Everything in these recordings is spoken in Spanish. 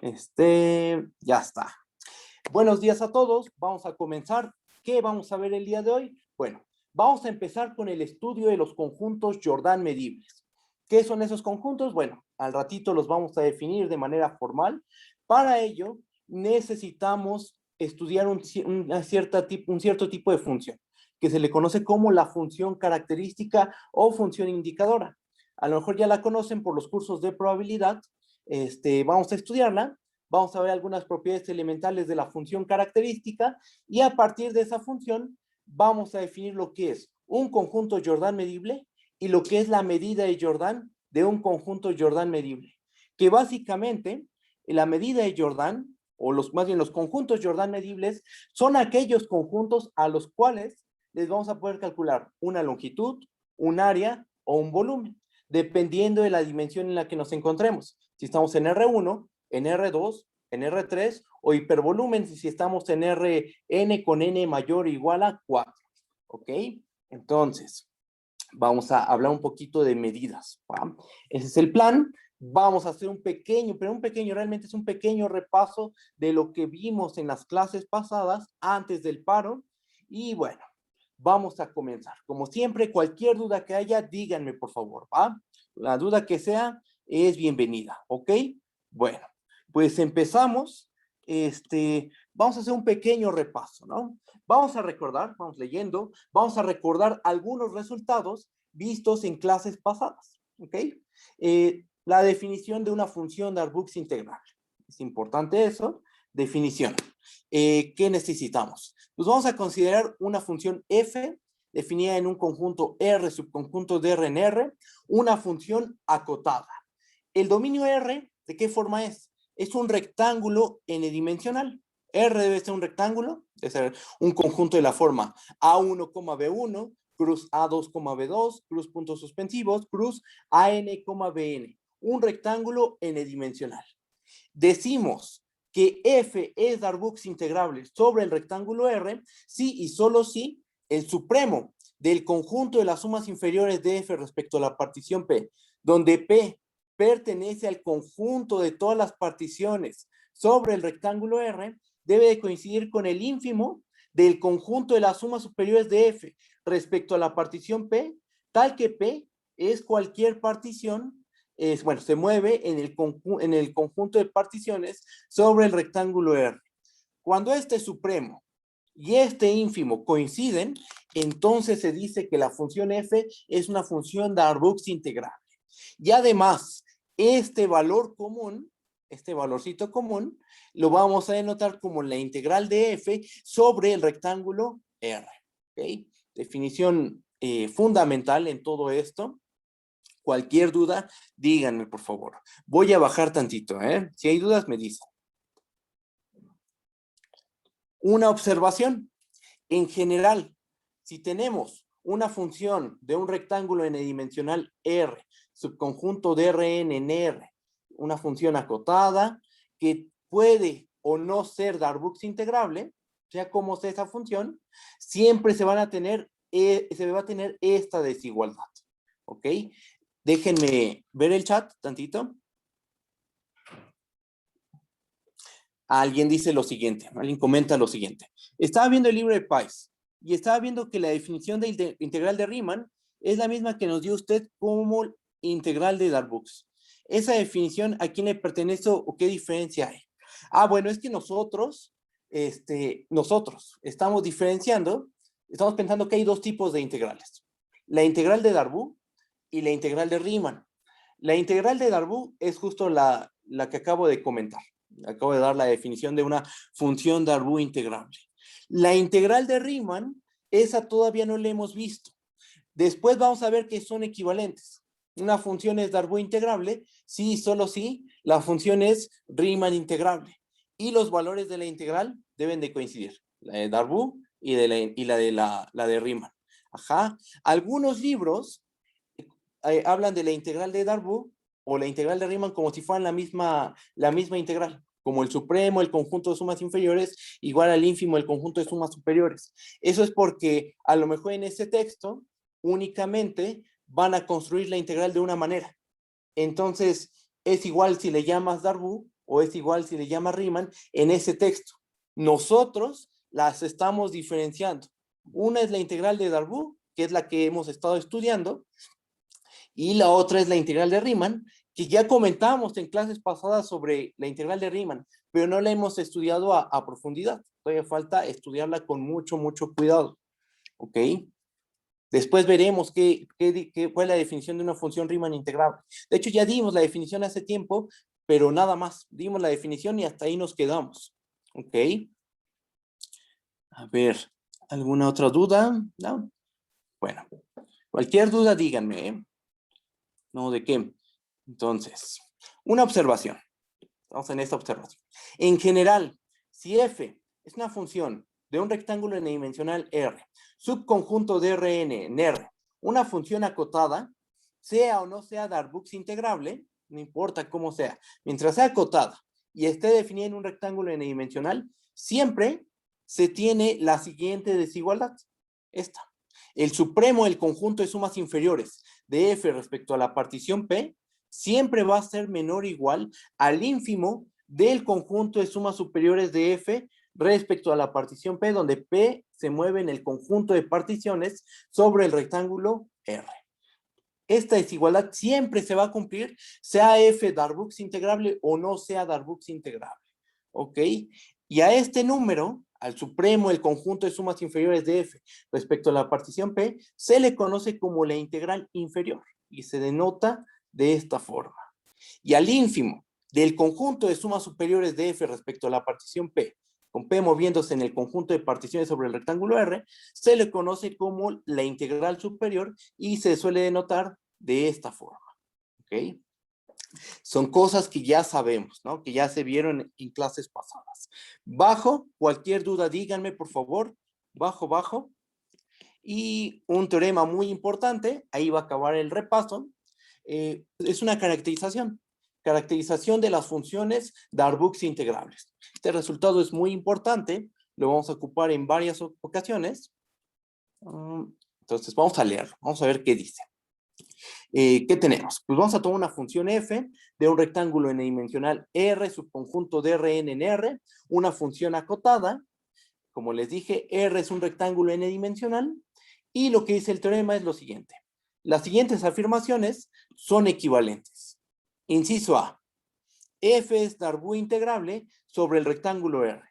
Ya está. Buenos días a todos. Vamos a comenzar. ¿Qué vamos a ver el día de hoy? Bueno, vamos a empezar con el estudio de los conjuntos Jordan medibles. ¿Qué son esos conjuntos? Bueno, al ratito los vamos a definir de manera formal. Para ello, necesitamos estudiar un cierto tipo de función, que se le conoce como la función característica o función indicadora. A lo mejor ya la conocen por los cursos de probabilidad. Vamos a estudiarla. Vamos a ver algunas propiedades elementales de la función característica y a partir de esa función vamos a definir lo que es un conjunto Jordan medible y lo que es la medida de Jordan de un conjunto Jordan medible. Que básicamente la medida de Jordan, o más bien los conjuntos Jordan medibles, son aquellos conjuntos a los cuales les vamos a poder calcular una longitud, un área o un volumen, dependiendo de la dimensión en la que nos encontremos. Si estamos en R1, en R2, en R3 o hipervolumen si estamos en Rn con n mayor o igual a 4. ¿Ok? Entonces, vamos a hablar un poquito de medidas. ¿Va? Ese es el plan. Vamos a hacer un pequeño, realmente es un pequeño repaso de lo que vimos en las clases pasadas antes del paro. Y bueno, vamos a comenzar. Como siempre, cualquier duda que haya, díganme por favor, ¿va? La duda que sea es bienvenida, ¿ok? Bueno, pues empezamos. Vamos a hacer un pequeño repaso, ¿no? Vamos a recordar, vamos leyendo, vamos a recordar algunos resultados vistos en clases pasadas, ¿ok? La definición de una función de Darboux integral. Es importante eso. Definición. ¿Qué necesitamos? Pues vamos a considerar una función f definida en un conjunto R, subconjunto de R en R, una función acotada. El dominio R, ¿de qué forma es? Es un rectángulo n-dimensional. R debe ser un rectángulo, debe ser un conjunto de la forma A1, B1, cruz A2, B2, cruz puntos suspensivos, cruz AN, BN. Un rectángulo n-dimensional. Decimos que F es Darboux integrable sobre el rectángulo R si y solo si el supremo del conjunto de las sumas inferiores de F respecto a la partición P, donde P pertenece al conjunto de todas las particiones sobre el rectángulo R, debe de coincidir con el ínfimo del conjunto de las sumas superiores de F respecto a la partición P, tal que P es cualquier partición, se mueve en el conjunto de particiones sobre el rectángulo R. Cuando este supremo y este ínfimo coinciden, entonces se dice que la función f es una función Darboux integrable. Y además, este valor común, este valorcito común, lo vamos a denotar como la integral de f sobre el rectángulo R. ¿Okay? Definición fundamental en todo esto. Cualquier duda, díganme, por favor. Voy a bajar tantito, ¿eh? Si hay dudas, me dicen. Una observación. En general, si tenemos una función de un rectángulo n-dimensional R, subconjunto de Rn en R, una función acotada, que puede o no ser Darboux integrable, sea como sea esa función, siempre se va a tener esta desigualdad. ¿Ok? Déjenme ver el chat tantito. Alguien dice lo siguiente, alguien comenta lo siguiente. Estaba viendo el libro de Peirce y estaba viendo que la definición de integral de Riemann es la misma que nos dio usted como integral de Darboux. Esa definición, ¿a quién le pertenece o qué diferencia hay? Ah, bueno, es que nosotros estamos diferenciando, estamos pensando que hay dos tipos de integrales. La integral de Darboux y la integral de Riemann. La integral de Darboux es justo la que acabo de comentar. Acabo de dar la definición de una función Darboux integrable. La integral de Riemann, esa todavía no la hemos visto. Después vamos a ver que son equivalentes. Una función es Darboux integrable, sí, solo sí, la función es Riemann integrable. Y los valores de la integral deben de coincidir. La de Darboux y la de Riemann. Ajá. Algunos libros hablan de la integral de Darboux o la integral de Riemann como si fueran la misma integral, como el supremo, el conjunto de sumas inferiores, igual al ínfimo, el conjunto de sumas superiores. Eso es porque a lo mejor en este texto únicamente van a construir la integral de una manera. Entonces, es igual si le llamas Darboux o es igual si le llama Riemann en ese texto. Nosotros las estamos diferenciando. Una es la integral de Darboux, que es la que hemos estado estudiando, y la otra es la integral de Riemann, que ya comentamos en clases pasadas sobre la integral de Riemann, pero no la hemos estudiado a profundidad. Todavía falta estudiarla con mucho, mucho cuidado. ¿Ok? Después veremos cuál es la definición de una función Riemann integrable. De hecho, ya dimos la definición hace tiempo, pero nada más. Dimos la definición y hasta ahí nos quedamos. ¿Ok? A ver, ¿alguna otra duda? ¿No? Bueno, cualquier duda díganme, ¿eh? No, ¿de qué? Entonces, una observación. Vamos en esta observación. En general, si f es una función de un rectángulo n-dimensional R, subconjunto de Rn en R, una función acotada, sea o no sea Darboux integrable, no importa cómo sea, mientras sea acotada y esté definida en un rectángulo n-dimensional, siempre se tiene la siguiente desigualdad. Esta. El supremo del conjunto de sumas inferiores de f respecto a la partición P siempre va a ser menor o igual al ínfimo del conjunto de sumas superiores de f respecto a la partición P, donde P se mueve en el conjunto de particiones sobre el rectángulo R. Esta desigualdad siempre se va a cumplir, sea f Darboux integrable o no sea Darboux integrable. ¿Ok? Y a este número, al supremo del conjunto de sumas inferiores de f respecto a la partición P, se le conoce como la integral inferior y se denota de esta forma. Y al ínfimo del conjunto de sumas superiores de f respecto a la partición P, con P moviéndose en el conjunto de particiones sobre el rectángulo R, se le conoce como la integral superior y se suele denotar de esta forma. ¿Ok? Son cosas que ya sabemos, ¿no? Que ya se vieron en clases pasadas. Bajo, cualquier duda, díganme, por favor. Bajo. Y un teorema muy importante, ahí va a acabar el repaso, es una caracterización. Caracterización de las funciones Darboux integrables. Este resultado es muy importante, lo vamos a ocupar en varias ocasiones. Entonces vamos a leerlo, vamos a ver qué dice. ¿Qué tenemos? Pues vamos a tomar una función f de un rectángulo n-dimensional R, subconjunto de Rn en R, una función acotada. Como les dije, R es un rectángulo n-dimensional, y lo que dice el teorema es lo siguiente. Las siguientes afirmaciones son equivalentes. Inciso A. F es Darboux integrable sobre el rectángulo R.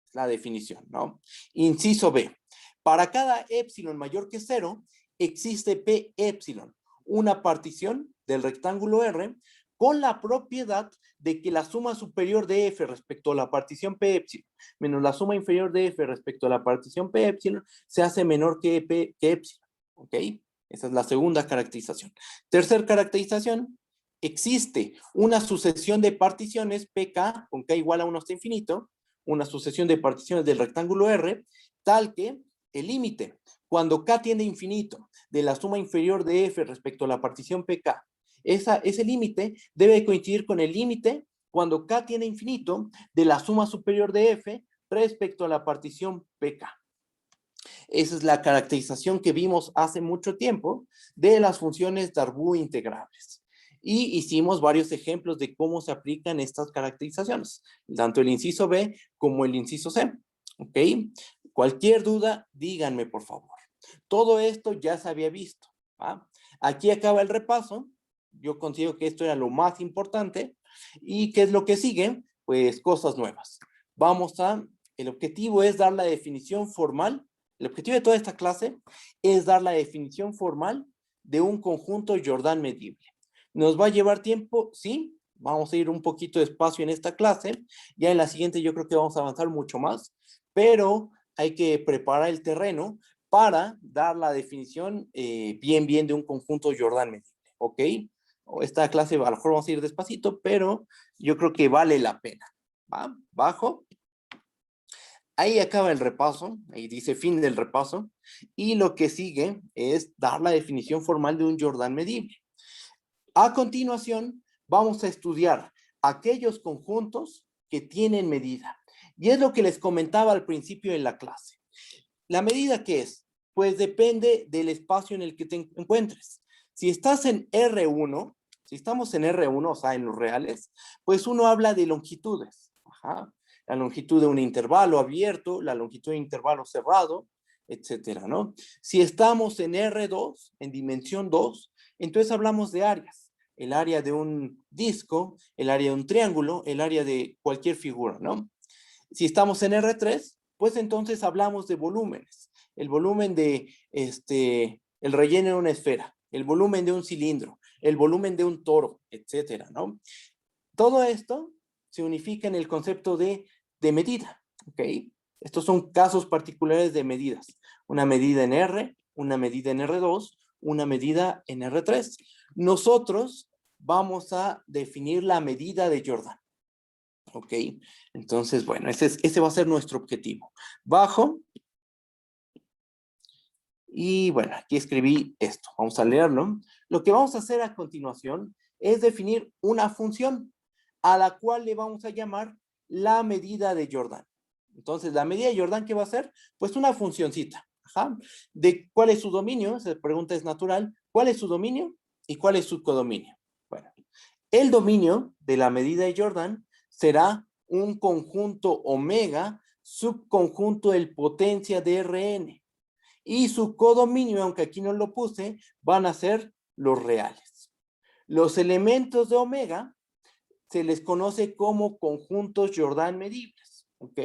Es la definición, ¿no? Inciso B. Para cada épsilon mayor que 0, existe P épsilon, una partición del rectángulo R con la propiedad de que la suma superior de F respecto a la partición P épsilon menos la suma inferior de F respecto a la partición P épsilon se hace menor que épsilon. ¿Ok? Esa es la segunda caracterización. Tercer caracterización. Existe una sucesión de particiones PK con K igual a 1 hasta infinito, una sucesión de particiones del rectángulo R, tal que el límite, cuando K tiende a infinito, de la suma inferior de F respecto a la partición PK, ese límite debe coincidir con el límite cuando K tiende a infinito de la suma superior de F respecto a la partición PK. Esa es la caracterización que vimos hace mucho tiempo de las funciones Darboux integrables. Y hicimos varios ejemplos de cómo se aplican estas caracterizaciones, tanto el inciso B como el inciso C. ¿Ok? Cualquier duda, díganme por favor. Todo esto ya se había visto. ¿Va? Aquí acaba el repaso. Yo considero que esto era lo más importante. ¿Y qué es lo que sigue? Pues cosas nuevas. El objetivo es dar la definición formal. El objetivo de toda esta clase es dar la definición formal de un conjunto Jordan medible. ¿Nos va a llevar tiempo? Sí, vamos a ir un poquito despacio en esta clase. Ya en la siguiente yo creo que vamos a avanzar mucho más, pero hay que preparar el terreno para dar la definición bien de un conjunto Jordan medible, ¿ok? Esta clase a lo mejor vamos a ir despacito, pero yo creo que vale la pena. ¿Va? Bajo. Ahí acaba el repaso, ahí dice fin del repaso, y lo que sigue es dar la definición formal de un Jordan medible. A continuación, vamos a estudiar aquellos conjuntos que tienen medida. Y es lo que les comentaba al principio de la clase. ¿La medida qué es? Pues depende del espacio en el que te encuentres. Si estás en R1, Si estamos en R1, o sea, en los reales, pues uno habla de longitudes. Ajá. La longitud de un intervalo abierto, la longitud de un intervalo cerrado, etcétera, ¿no? Si estamos en R2, en dimensión 2, entonces hablamos de áreas. El área de un disco, el área de un triángulo, el área de cualquier figura, ¿no? Si estamos en R3, pues entonces hablamos de volúmenes. El volumen de el relleno de una esfera, el volumen de un cilindro, el volumen de un toro, etcétera, ¿no? Todo esto se unifica en el concepto de medida, ¿ok? Estos son casos particulares de medidas. Una medida en R, una medida en R2, una medida en R3. Nosotros vamos a definir la medida de Jordan, ¿ok? Entonces, bueno, ese va a ser nuestro objetivo. Bajo. Y bueno, aquí escribí esto. Vamos a leerlo. Lo que vamos a hacer a continuación es definir una función a la cual le vamos a llamar la medida de Jordan. Entonces, la medida de Jordan, ¿qué va a ser? Pues una funcioncita. Ajá. ¿De cuál es su dominio? Esa pregunta es natural. ¿Cuál es su dominio? ¿Y cuál es su codominio? Bueno, el dominio de la medida de Jordan será un conjunto omega subconjunto del potencia de Rn. Y su codominio, aunque aquí no lo puse, van a ser los reales. Los elementos de omega se les conoce como conjuntos Jordan medibles, ¿ok?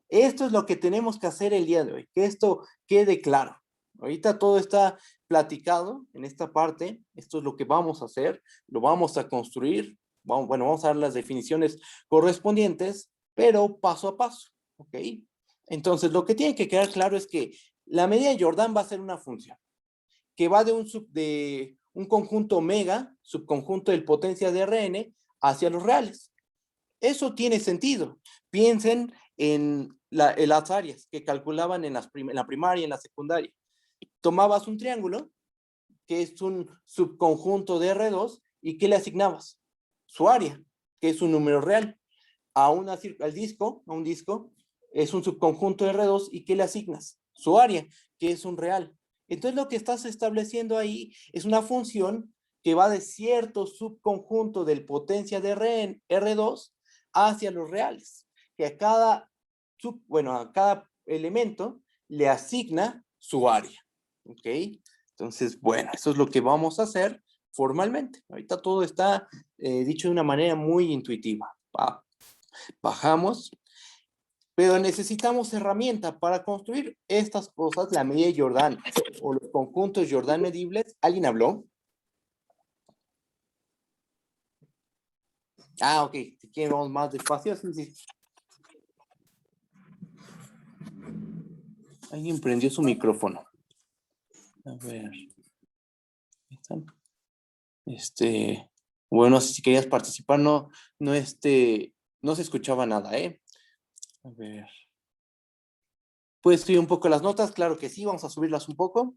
Esto es lo que tenemos que hacer el día de hoy, que esto quede claro. Ahorita todo está platicado en esta parte, esto es lo que vamos a hacer, lo vamos a construir, vamos a dar las definiciones correspondientes, pero paso a paso, ¿ok? Entonces, lo que tiene que quedar claro es que la medida de Jordan va a ser una función que va de un conjunto omega, subconjunto del potencia de Rn, hacia los reales. Eso tiene sentido. Piensen en las áreas que calculaban en la primaria y en la secundaria. Tomabas un triángulo, que es un subconjunto de R2, y ¿qué le asignabas? Su área, que es un número real. A un disco, es un subconjunto de R2, y ¿qué le asignas? Su área, que es un real. Entonces lo que estás estableciendo ahí es una función que va de cierto subconjunto del potencia de R2 hacia los reales, que a cada elemento le asigna su área, ¿ok? Entonces, bueno, eso es lo que vamos a hacer formalmente. Ahorita todo está dicho de una manera muy intuitiva. Bajamos, pero necesitamos herramienta para construir estas cosas, la medida de Jordan o los conjuntos Jordan medibles. ¿Alguien habló? Ah, ok. Si quieren vamos más despacio. Sí. Alguien prendió su micrófono. A ver. Bueno, si querías participar, no se escuchaba nada, ¿eh? A ver. ¿Puedes subir un poco las notas? Claro que sí, vamos a subirlas un poco.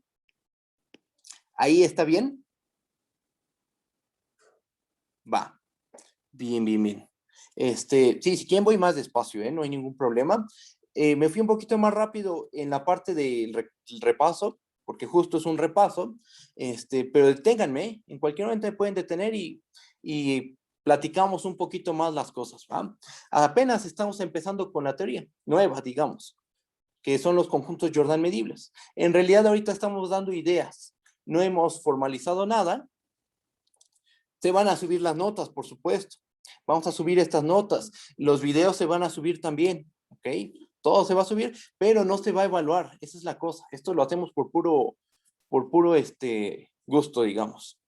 ¿Ahí está bien? Va. Bien. Sí, si quieren voy más despacio, ¿eh? No hay ningún problema. Me fui un poquito más rápido en la parte del repaso, porque justo es un repaso, pero deténganme, ¿eh? En cualquier momento me pueden detener y platicamos un poquito más las cosas, ¿va? Apenas estamos empezando con la teoría nueva, digamos, que son los conjuntos Jordan medibles. En realidad ahorita estamos dando ideas, no hemos formalizado nada. Se van a subir las notas, por supuesto. Vamos a subir estas notas. Los videos se van a subir también, ¿ok? Todo se va a subir, pero no se va a evaluar. Esa es la cosa. Esto lo hacemos por puro gusto, digamos.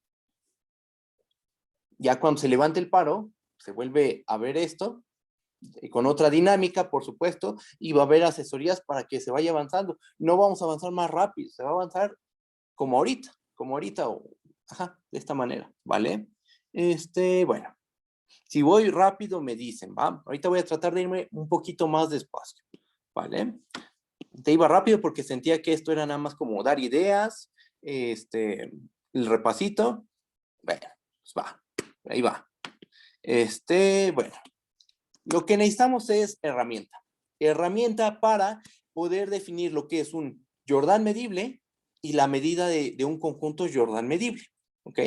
Ya cuando se levante el paro, se vuelve a ver esto, con otra dinámica, por supuesto, y va a haber asesorías para que se vaya avanzando. No vamos a avanzar más rápido, se va a avanzar como ahorita, de esta manera, ¿vale? Bueno, si voy rápido me dicen, ¿va? Ahorita voy a tratar de irme un poquito más despacio, ¿vale? Te iba rápido porque sentía que esto era nada más como dar ideas, el repasito. Bueno, pues va, ahí va. Bueno, lo que necesitamos es herramienta. Herramienta para poder definir lo que es un Jordan medible y la medida de un conjunto Jordan medible. ¿ok?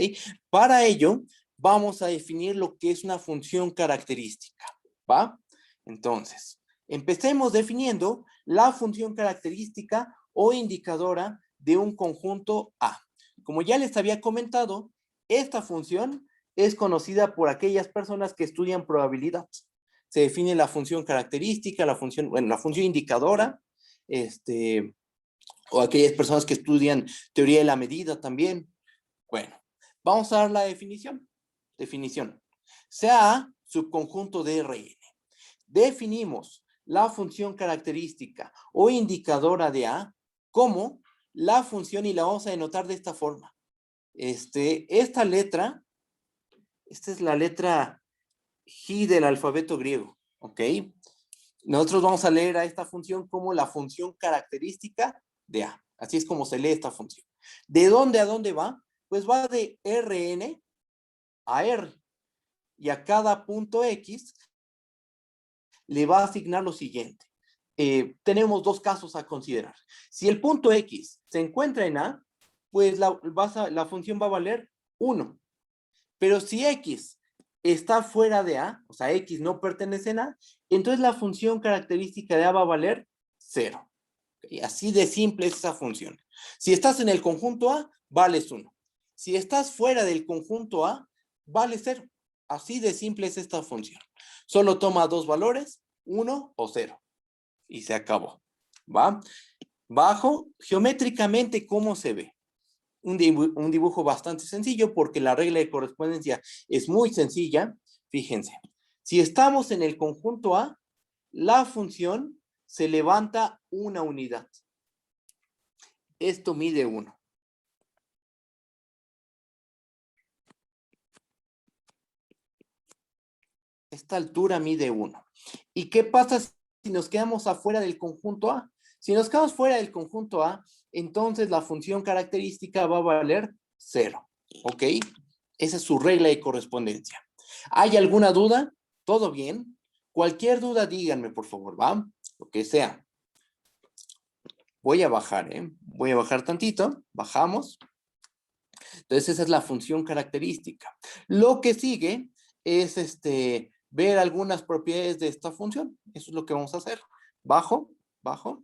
Para ello, vamos a definir lo que es una función característica, ¿va? Entonces, empecemos definiendo la función característica o indicadora de un conjunto A. Como ya les había comentado, esta función es conocida por aquellas personas que estudian probabilidad. Se define la función característica, la función indicadora, o aquellas personas que estudian teoría de la medida también. Bueno, vamos a dar la definición. Definición. Sea A subconjunto de Rn. Definimos la función característica o indicadora de A como la función, y la vamos a denotar de esta forma. Esta letra, esta es la letra J del alfabeto griego, ¿ok? Nosotros vamos a leer a esta función como la función característica de A. Así es como se lee esta función. ¿De dónde a dónde va? Pues va de Rn a R. Y a cada punto X le va a asignar lo siguiente. Tenemos dos casos a considerar. Si el punto X se encuentra en A, pues la función va a valer 1. Pero si X está fuera de A, o sea, X no pertenece a A, entonces la función característica de A va a valer 0. ¿Okay? Así de simple es esa función. Si estás en el conjunto A, vales 1. Si estás fuera del conjunto A, vale 0. Así de simple es esta función. Solo toma dos valores, 1 o 0. Y se acabó. ¿Va? Bajo, geométricamente, ¿cómo se ve? Un dibujo bastante sencillo porque la regla de correspondencia es muy sencilla. Fíjense, si estamos en el conjunto A, la función se levanta una unidad. Esto mide 1. Esta altura mide 1. ¿Y qué pasa si nos quedamos afuera del conjunto A? Si nos quedamos fuera del conjunto A, entonces la función característica va a valer 0. ¿Ok? Esa es su regla de correspondencia. ¿Hay alguna duda? ¿Todo bien? Cualquier duda, díganme, por favor, ¿va? Lo que sea. Voy a bajar, ¿eh? Voy a bajar tantito. Bajamos. Entonces, esa es la función característica. Lo que sigue es ver algunas propiedades de esta función. Eso es lo que vamos a hacer. Bajo, bajo.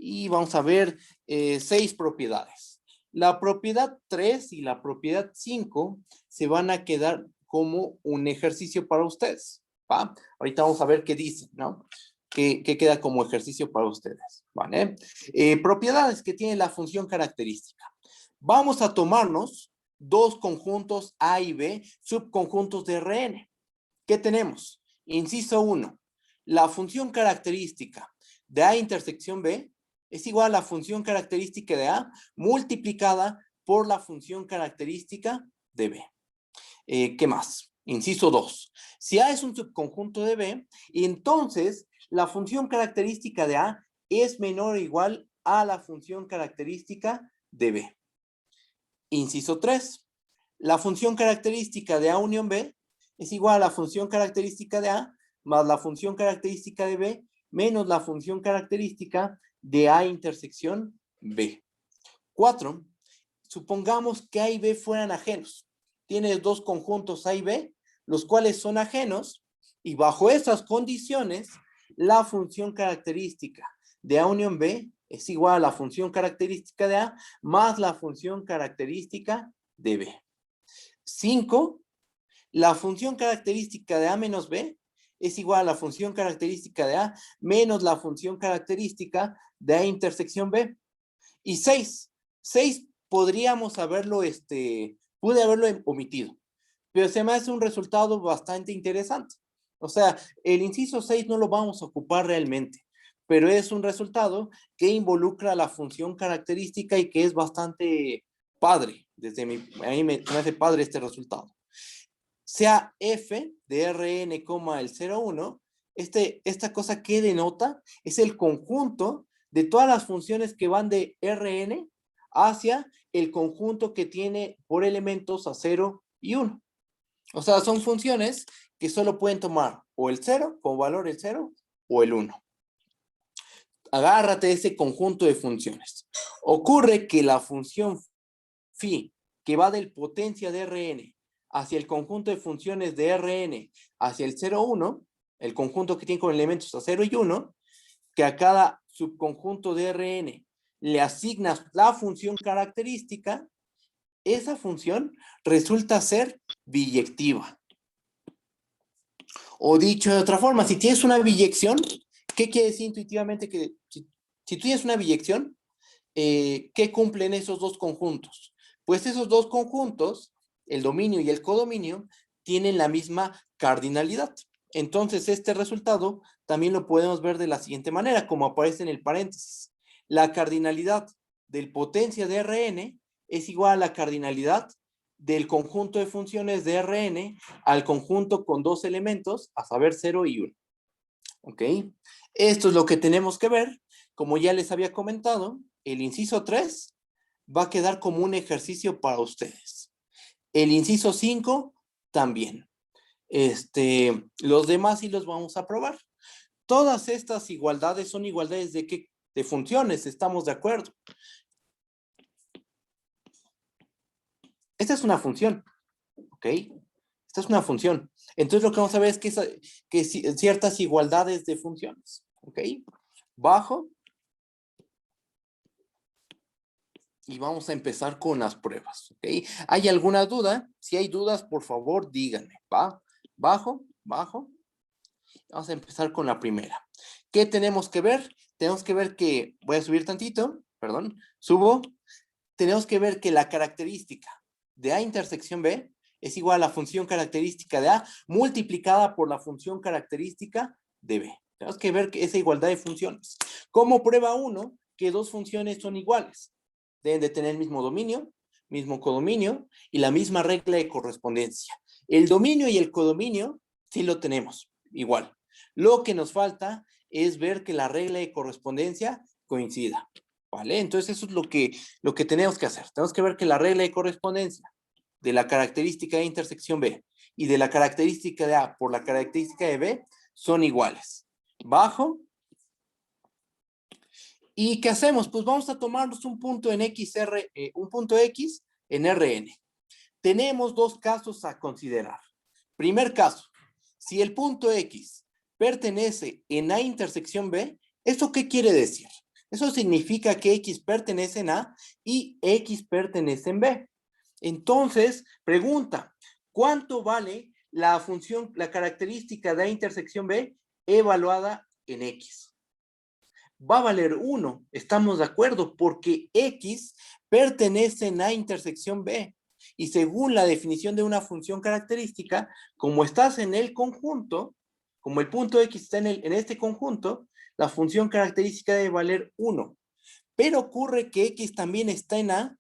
Y vamos a ver 6 propiedades. La propiedad 3 y la propiedad 5 se van a quedar como un ejercicio para ustedes, ¿va? Ahorita vamos a ver qué dicen, ¿no? ¿Qué queda como ejercicio para ustedes? ¿Vale? Propiedades que tiene la función característica. Vamos a tomarnos dos conjuntos A y B, subconjuntos de Rn. ¿Qué tenemos? Inciso 1. La función característica de A intersección B es igual a la función característica de A multiplicada por la función característica de B. ¿Qué más? Inciso 2. Si A es un subconjunto de B, entonces la función característica de A es menor o igual a la función característica de B. Inciso 3. La función característica de A unión B es igual a la función característica de A más la función característica de B menos la función característica de A intersección B. 4. Supongamos que A y B fueran ajenos. Tienes dos conjuntos A y B, los cuales son ajenos, y bajo esas condiciones, la función característica de A unión B es igual a la función característica de A más la función característica de B. 5. La función característica de A menos B es igual a la función característica de A menos la función característica de A intersección B. Y 6. 6 podríamos haberlo, pude haberlo omitido, pero se me hace un resultado bastante interesante. O sea, el inciso 6 no lo vamos a ocupar realmente, pero es un resultado que involucra la función característica y que es bastante padre. A mí me hace padre este resultado. Sea f de Rn, el 0,1, esta cosa que denota es el conjunto de todas las funciones que van de Rn hacia el conjunto que tiene por elementos a 0 y 1. O sea, son funciones que solo pueden tomar o el 0 como valor el 0 o el 1. Agárrate ese conjunto de funciones. Ocurre que la función phi, que va del potencia de Rn hacia el conjunto de funciones de Rn hacia el 0, 1, el conjunto que tiene con elementos a 0 y 1, que a cada subconjunto de Rn le asignas la función característica, esa función resulta ser biyectiva. O dicho de otra forma, si tienes una biyección, ¿qué quiere decir intuitivamente? Que si tú tienes una biyección, ¿qué cumplen esos dos conjuntos? Pues esos dos conjuntos, el dominio y el codominio, tienen la misma cardinalidad. Entonces, este resultado también lo podemos ver de la siguiente manera, como aparece en el paréntesis. La cardinalidad del potencia de Rn es igual a la cardinalidad del conjunto de funciones de Rn al conjunto con dos elementos, a saber 0 y 1. ¿Ok? Esto es lo que tenemos que ver. Como ya les había comentado, el inciso 3 va a quedar como un ejercicio para ustedes. El inciso 5 también. Los demás sí los vamos a probar. Todas estas igualdades son igualdades de qué? De funciones, estamos de acuerdo. Esta es una función, ¿ok? Esta es una función. Entonces lo que vamos a ver es que ciertas igualdades de funciones, ¿ok? Bajo. Y vamos a empezar con las pruebas, ¿ok? ¿Hay alguna duda? Si hay dudas, por favor, díganme, ¿va? Bajo, bajo. Vamos a empezar con la primera. ¿Qué tenemos que ver? Tenemos que ver que, voy a subir tantito, perdón, subo. Tenemos que ver que la característica de A intersección B es igual a la función característica de A multiplicada por la función característica de B. Tenemos que ver que esa igualdad de funciones. Como prueba 1, que dos funciones son iguales. Deben de tener el mismo dominio, mismo codominio y la misma regla de correspondencia. El dominio y el codominio sí lo tenemos, igual. Lo que nos falta es ver que la regla de correspondencia coincida, ¿vale? Entonces eso es lo que tenemos que hacer. Tenemos que ver que la regla de correspondencia de la característica de intersección B y de la característica de A por la característica de B son iguales. Bajo. ¿Y qué hacemos? Pues vamos a tomarnos un punto en un punto X en Rn. Tenemos dos casos a considerar. Primer caso, si el punto X pertenece en A intersección B, ¿eso qué quiere decir? Eso significa que X pertenece en A y X pertenece en B. Entonces, pregunta, ¿cuánto vale la función, la característica de A intersección B evaluada en X? Va a valer 1, estamos de acuerdo, porque X pertenece en A intersección B. Y según la definición de una función característica, como estás en el conjunto, como el punto X está en este conjunto, la función característica debe valer 1. Pero ocurre que X también está en A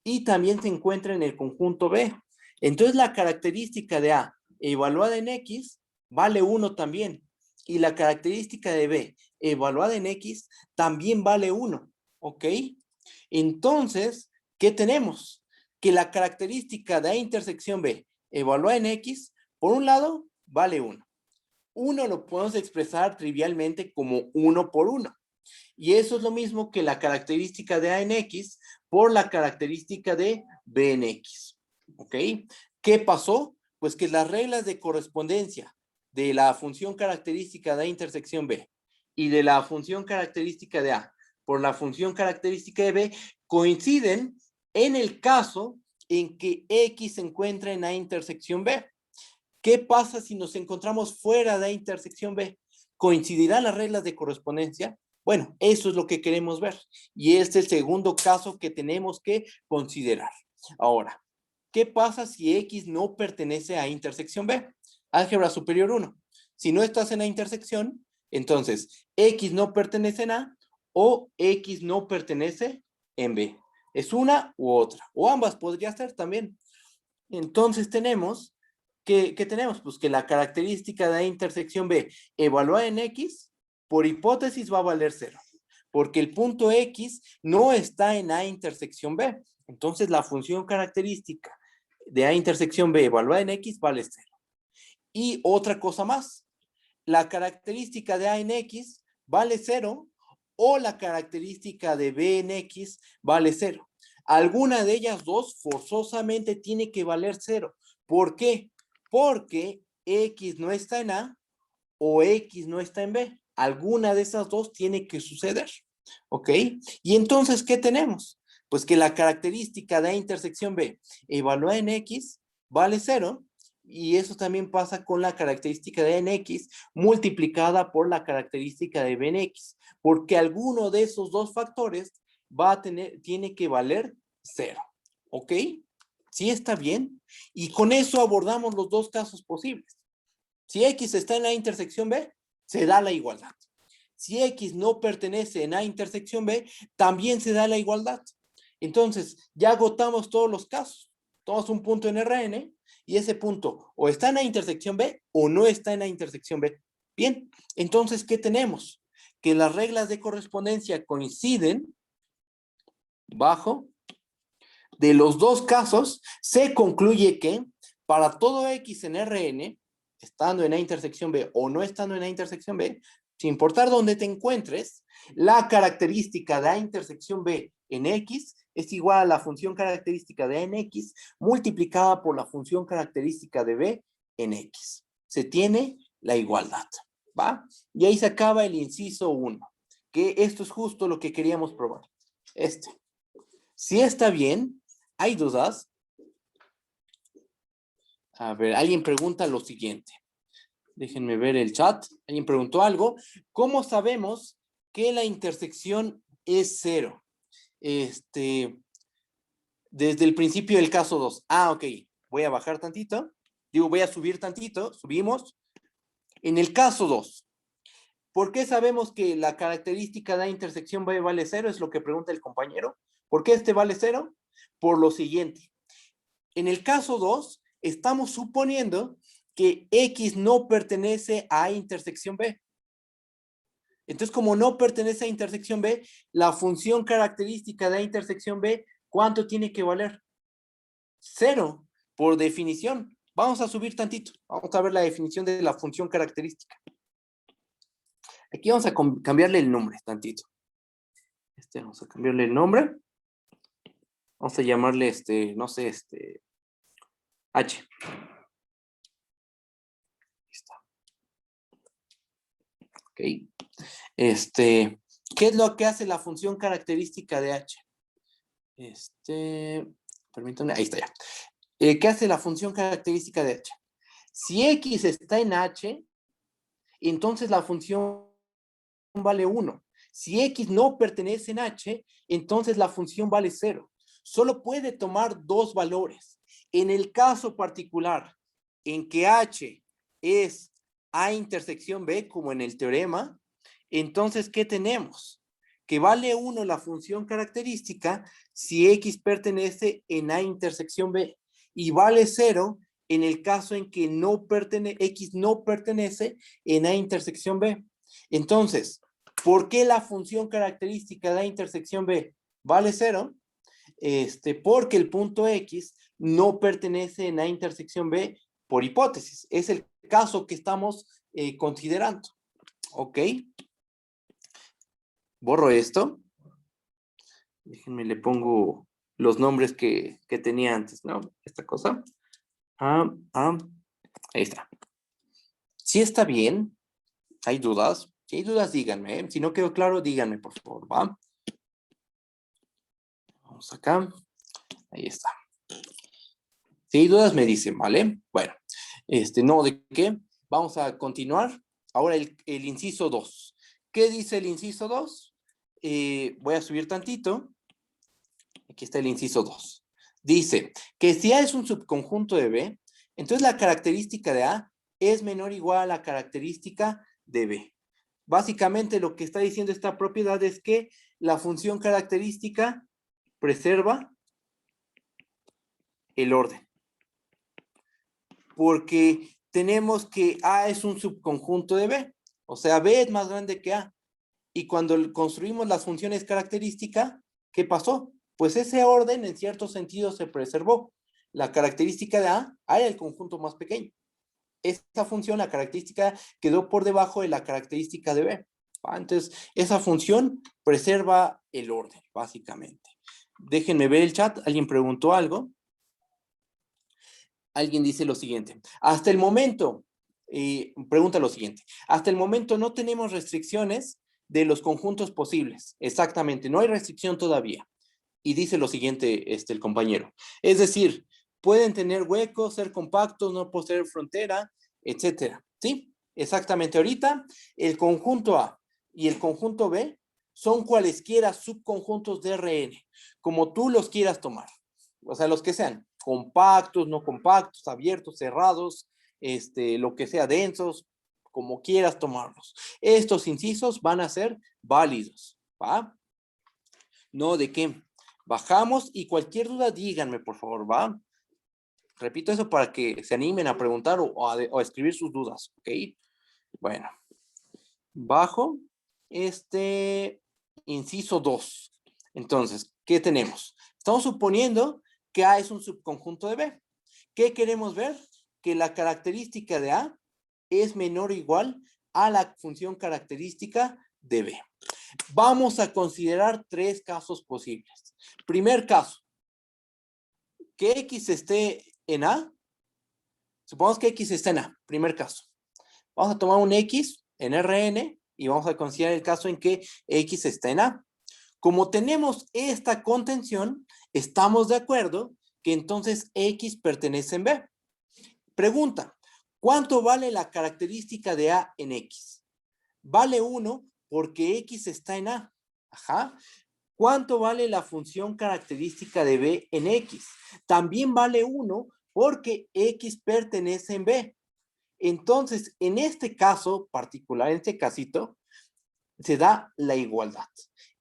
y también se encuentra en el conjunto B. Entonces la característica de A evaluada en X vale 1 también. Y la característica de B evaluada en X también vale 1. ¿Ok? Entonces, ¿qué tenemos? Que la característica de A intersección B evaluada en X, por un lado, vale 1. 1 lo podemos expresar trivialmente como 1 por 1. Y eso es lo mismo que la característica de A en X por la característica de B en X. ¿Ok? ¿Qué pasó? Pues que las reglas de correspondencia de la función característica de A intersección B y de la función característica de A por la función característica de B coinciden en el caso en que X se encuentra en A intersección B. ¿Qué pasa si nos encontramos fuera de A intersección B? ¿Coincidirán las reglas de correspondencia? Bueno, eso es lo que queremos ver. Y este es el segundo caso que tenemos que considerar. Ahora, ¿qué pasa si X no pertenece a intersección B? Álgebra superior 1. Si no estás en la intersección, entonces X no pertenece en A o X no pertenece en B. Es una u otra. O ambas podría ser también. Entonces tenemos ¿qué tenemos? Pues que la característica de A intersección B evaluada en X, por hipótesis va a valer 0, porque el punto X no está en A intersección B. Entonces la función característica de A intersección B evaluada en X vale 0. Y otra cosa más, la característica de A en X vale 0 o la característica de B en X vale 0. Alguna de ellas dos forzosamente tiene que valer 0. ¿Por qué? Porque X no está en A o X no está en B. Alguna de esas dos tiene que suceder. ¿Ok? Y entonces, ¿qué tenemos? Pues que la característica de A intersección B evaluada en X vale 0. Y eso también pasa con la característica de A en X multiplicada por la característica de B en X. Porque alguno de esos dos factores tiene que valer 0. ¿Ok? ¿Sí está bien? Y con eso abordamos los dos casos posibles. Si X está en la intersección B, se da la igualdad. Si X no pertenece en A intersección B, también se da la igualdad. Entonces, ya agotamos todos los casos. Tomamos un punto en Rn y ese punto o está en la intersección B o no está en la intersección B. Bien, entonces, ¿qué tenemos? Que las reglas de correspondencia coinciden bajo. De los dos casos, se concluye que para todo X en Rn, estando en A intersección B o no estando en A intersección B, sin importar dónde te encuentres, la característica de A intersección B en X es igual a la función característica de A en X multiplicada por la función característica de B en X. Se tiene la igualdad, ¿va? Y ahí se acaba el inciso 1, que esto es justo lo que queríamos probar. Si está bien, ¿hay dudas? A ver, alguien pregunta lo siguiente. Déjenme ver el chat. Alguien preguntó algo. ¿Cómo sabemos que la intersección es 0? Desde el principio del caso 2. Ah, ok. Voy a bajar tantito. Voy a subir tantito. Subimos. En el caso 2. ¿Por qué sabemos que la característica de la intersección B vale 0? Es lo que pregunta el compañero. ¿Por qué este vale 0? Por lo siguiente. En el caso 2, estamos suponiendo que X no pertenece a intersección B. Entonces, como no pertenece a intersección B, la función característica de A intersección B, ¿cuánto tiene que valer? 0, por definición. Vamos a subir tantito. Vamos a ver la definición de la función característica. Aquí vamos a cambiarle el nombre tantito. Vamos a cambiarle el nombre. Vamos a llamarle, no sé, H. Ok. ¿Qué es lo que hace la función característica de H? Permítanme, ahí está ya. ¿Qué hace la función característica de H? Si X está en H, entonces la función vale 1. Si X no pertenece en H, entonces la función vale 0. Solo puede tomar dos valores. En el caso particular en que H es A intersección B, como en el teorema, entonces, ¿qué tenemos? Que vale 1 la función característica si X pertenece en A intersección B y vale 0 en el caso en que X no pertenece en A intersección B. Entonces, ¿por qué la función característica de A intersección B vale 0? Porque el punto X no pertenece en A intersección B por hipótesis. Es el caso que estamos considerando. ¿Ok? Borro esto. Déjenme, le pongo los nombres que tenía antes, ¿no? Esta cosa. Ahí está. Si está bien, ¿hay dudas? Si hay dudas, díganme. Si no quedó claro, díganme, por favor, ¿va? Vamos acá. Ahí está. Si hay dudas, me dicen, ¿vale? Bueno, no, ¿de qué? Vamos a continuar. Ahora el inciso 2. ¿Qué dice el inciso 2? Voy a subir tantito. Aquí está el inciso 2. Dice que si A es un subconjunto de B, entonces la característica de A es menor o igual a la característica de B. Básicamente lo que está diciendo esta propiedad es que la función característica preserva el orden. Porque tenemos que A es un subconjunto de B. O sea, B es más grande que A. Y cuando construimos las funciones característica, ¿qué pasó? Pues ese orden en cierto sentido se preservó. La característica de A era el conjunto más pequeño. Esta función, la característica, quedó por debajo de la característica de B. Entonces, esa función preserva el orden, básicamente. Déjenme ver el chat. ¿Alguien preguntó algo? Alguien dice lo siguiente. Hasta el momento, pregunta lo siguiente. Hasta el momento no tenemos restricciones de los conjuntos posibles. Exactamente, no hay restricción todavía. Y dice lo siguiente el compañero. Es decir, pueden tener huecos, ser compactos, no poseer frontera, etcétera. ¿Sí? Exactamente. Ahorita, el conjunto A y el conjunto B son cualesquiera subconjuntos de Rn, como tú los quieras tomar. O sea, los que sean compactos, no compactos, abiertos, cerrados, lo que sea, densos, como quieras tomarlos. Estos incisos van a ser válidos, ¿va? No, ¿de qué? Bajamos y cualquier duda díganme, por favor, ¿va? Repito eso para que se animen a preguntar o a escribir sus dudas, ¿ok? Bueno, bajo inciso 2. Entonces, ¿qué tenemos? Estamos suponiendo que A es un subconjunto de B. ¿Qué queremos ver? Que la característica de A es menor o igual a la función característica de B. Vamos a considerar tres casos posibles. Primer caso, que X esté en A. Supongamos que X está en A, primer caso. Vamos a tomar un X en Rn y vamos a considerar el caso en que X está en A. Como tenemos esta contención, estamos de acuerdo que entonces X pertenece en B. Pregunta, ¿cuánto vale la característica de A en X? Vale 1 porque X está en A. Ajá. ¿Cuánto vale la función característica de B en X? También vale 1 porque X pertenece en B. Entonces, en este caso particular, en este casito, se da la igualdad.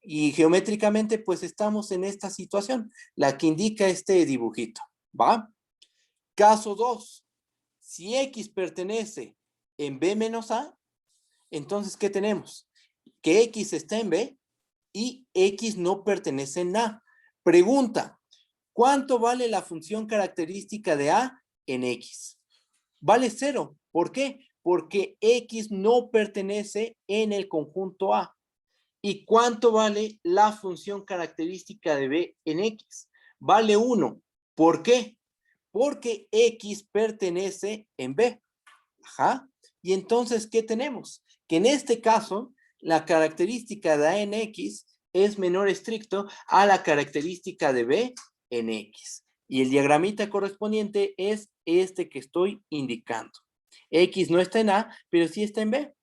Y geométricamente, pues estamos en esta situación, la que indica este dibujito, ¿va? Caso 2. Si X pertenece en B menos A, entonces, ¿qué tenemos? Que X está en B y X no pertenece en A. Pregunta, ¿cuánto vale la función característica de A en X? Vale 0. ¿Por qué? Porque X no pertenece en el conjunto A. ¿Y cuánto vale la función característica de B en X? Vale 1. ¿Por qué? Porque X pertenece en B. Ajá. Y entonces, ¿qué tenemos? Que en este caso, la característica de A en X es menor estricto a la característica de B en X. Y el diagramita correspondiente es este que estoy indicando. X no está en A, pero sí está en B.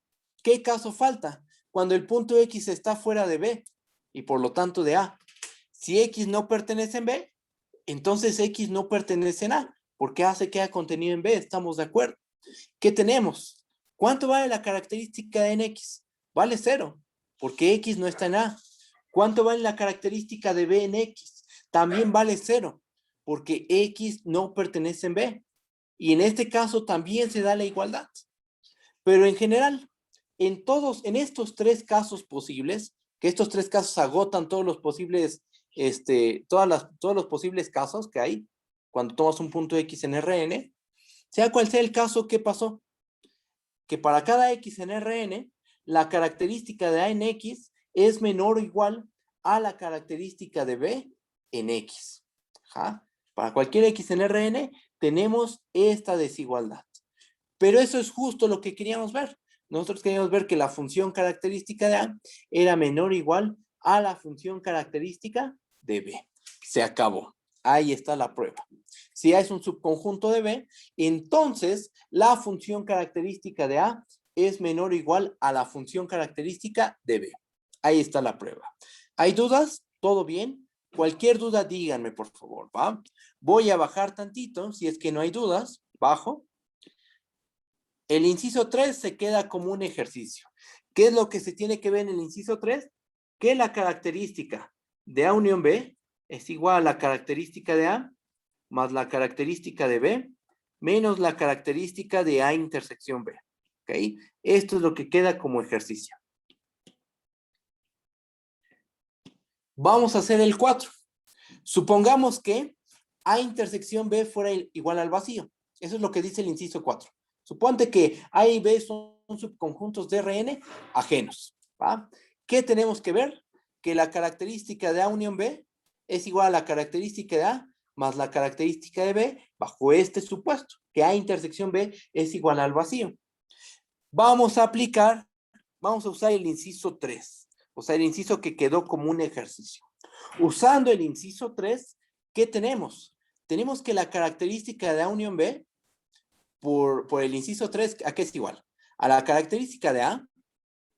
¿Qué caso falta? Cuando el punto X está fuera de B y por lo tanto de A. Si X no pertenece en B, entonces X no pertenece en A, porque A se queda contenido en B, ¿estamos de acuerdo? ¿Qué tenemos? ¿Cuánto vale la característica de en X? Vale 0, porque X no está en A. ¿Cuánto vale la característica de B en X? También vale 0, porque X no pertenece en B. Y en este caso también se da la igualdad. Pero en general, en estos tres casos posibles, que estos tres casos agotan todos los posibles, todos los posibles casos que hay cuando tomas un punto X en Rn, sea cual sea el caso, ¿qué pasó? Que para cada X en Rn, la característica de A en X es menor o igual a la característica de B en X. Ajá. Para cualquier X en Rn, tenemos esta desigualdad. Pero eso es justo lo que queríamos ver. Nosotros queríamos ver que la función característica de A era menor o igual a la función característica de B. Se acabó. Ahí está la prueba. Si A es un subconjunto de B, entonces la función característica de A es menor o igual a la función característica de B. Ahí está la prueba. ¿Hay dudas? ¿Todo bien? Cualquier duda díganme, por favor, ¿va? Voy a bajar tantito, si es que no hay dudas. Bajo. El inciso 3 se queda como un ejercicio. ¿Qué es lo que se tiene que ver en el inciso 3? Que la característica de A unión B es igual a la característica de A más la característica de B menos la característica de A intersección B. ¿Ok? Esto es lo que queda como ejercicio. Vamos a hacer el 4. Supongamos que A intersección B fuera igual al vacío. Eso es lo que dice el inciso 4. Suponte que A y B son subconjuntos de Rn ajenos. ¿Va? ¿Qué tenemos que ver? Que la característica de A unión B es igual a la característica de A más la característica de B bajo este supuesto, que A intersección B es igual al vacío. Vamos a usar el inciso 3, o sea, el inciso que quedó como un ejercicio. Usando el inciso 3, ¿qué tenemos? Tenemos que la característica de A unión B, por el inciso 3, ¿a qué es igual? A la característica de A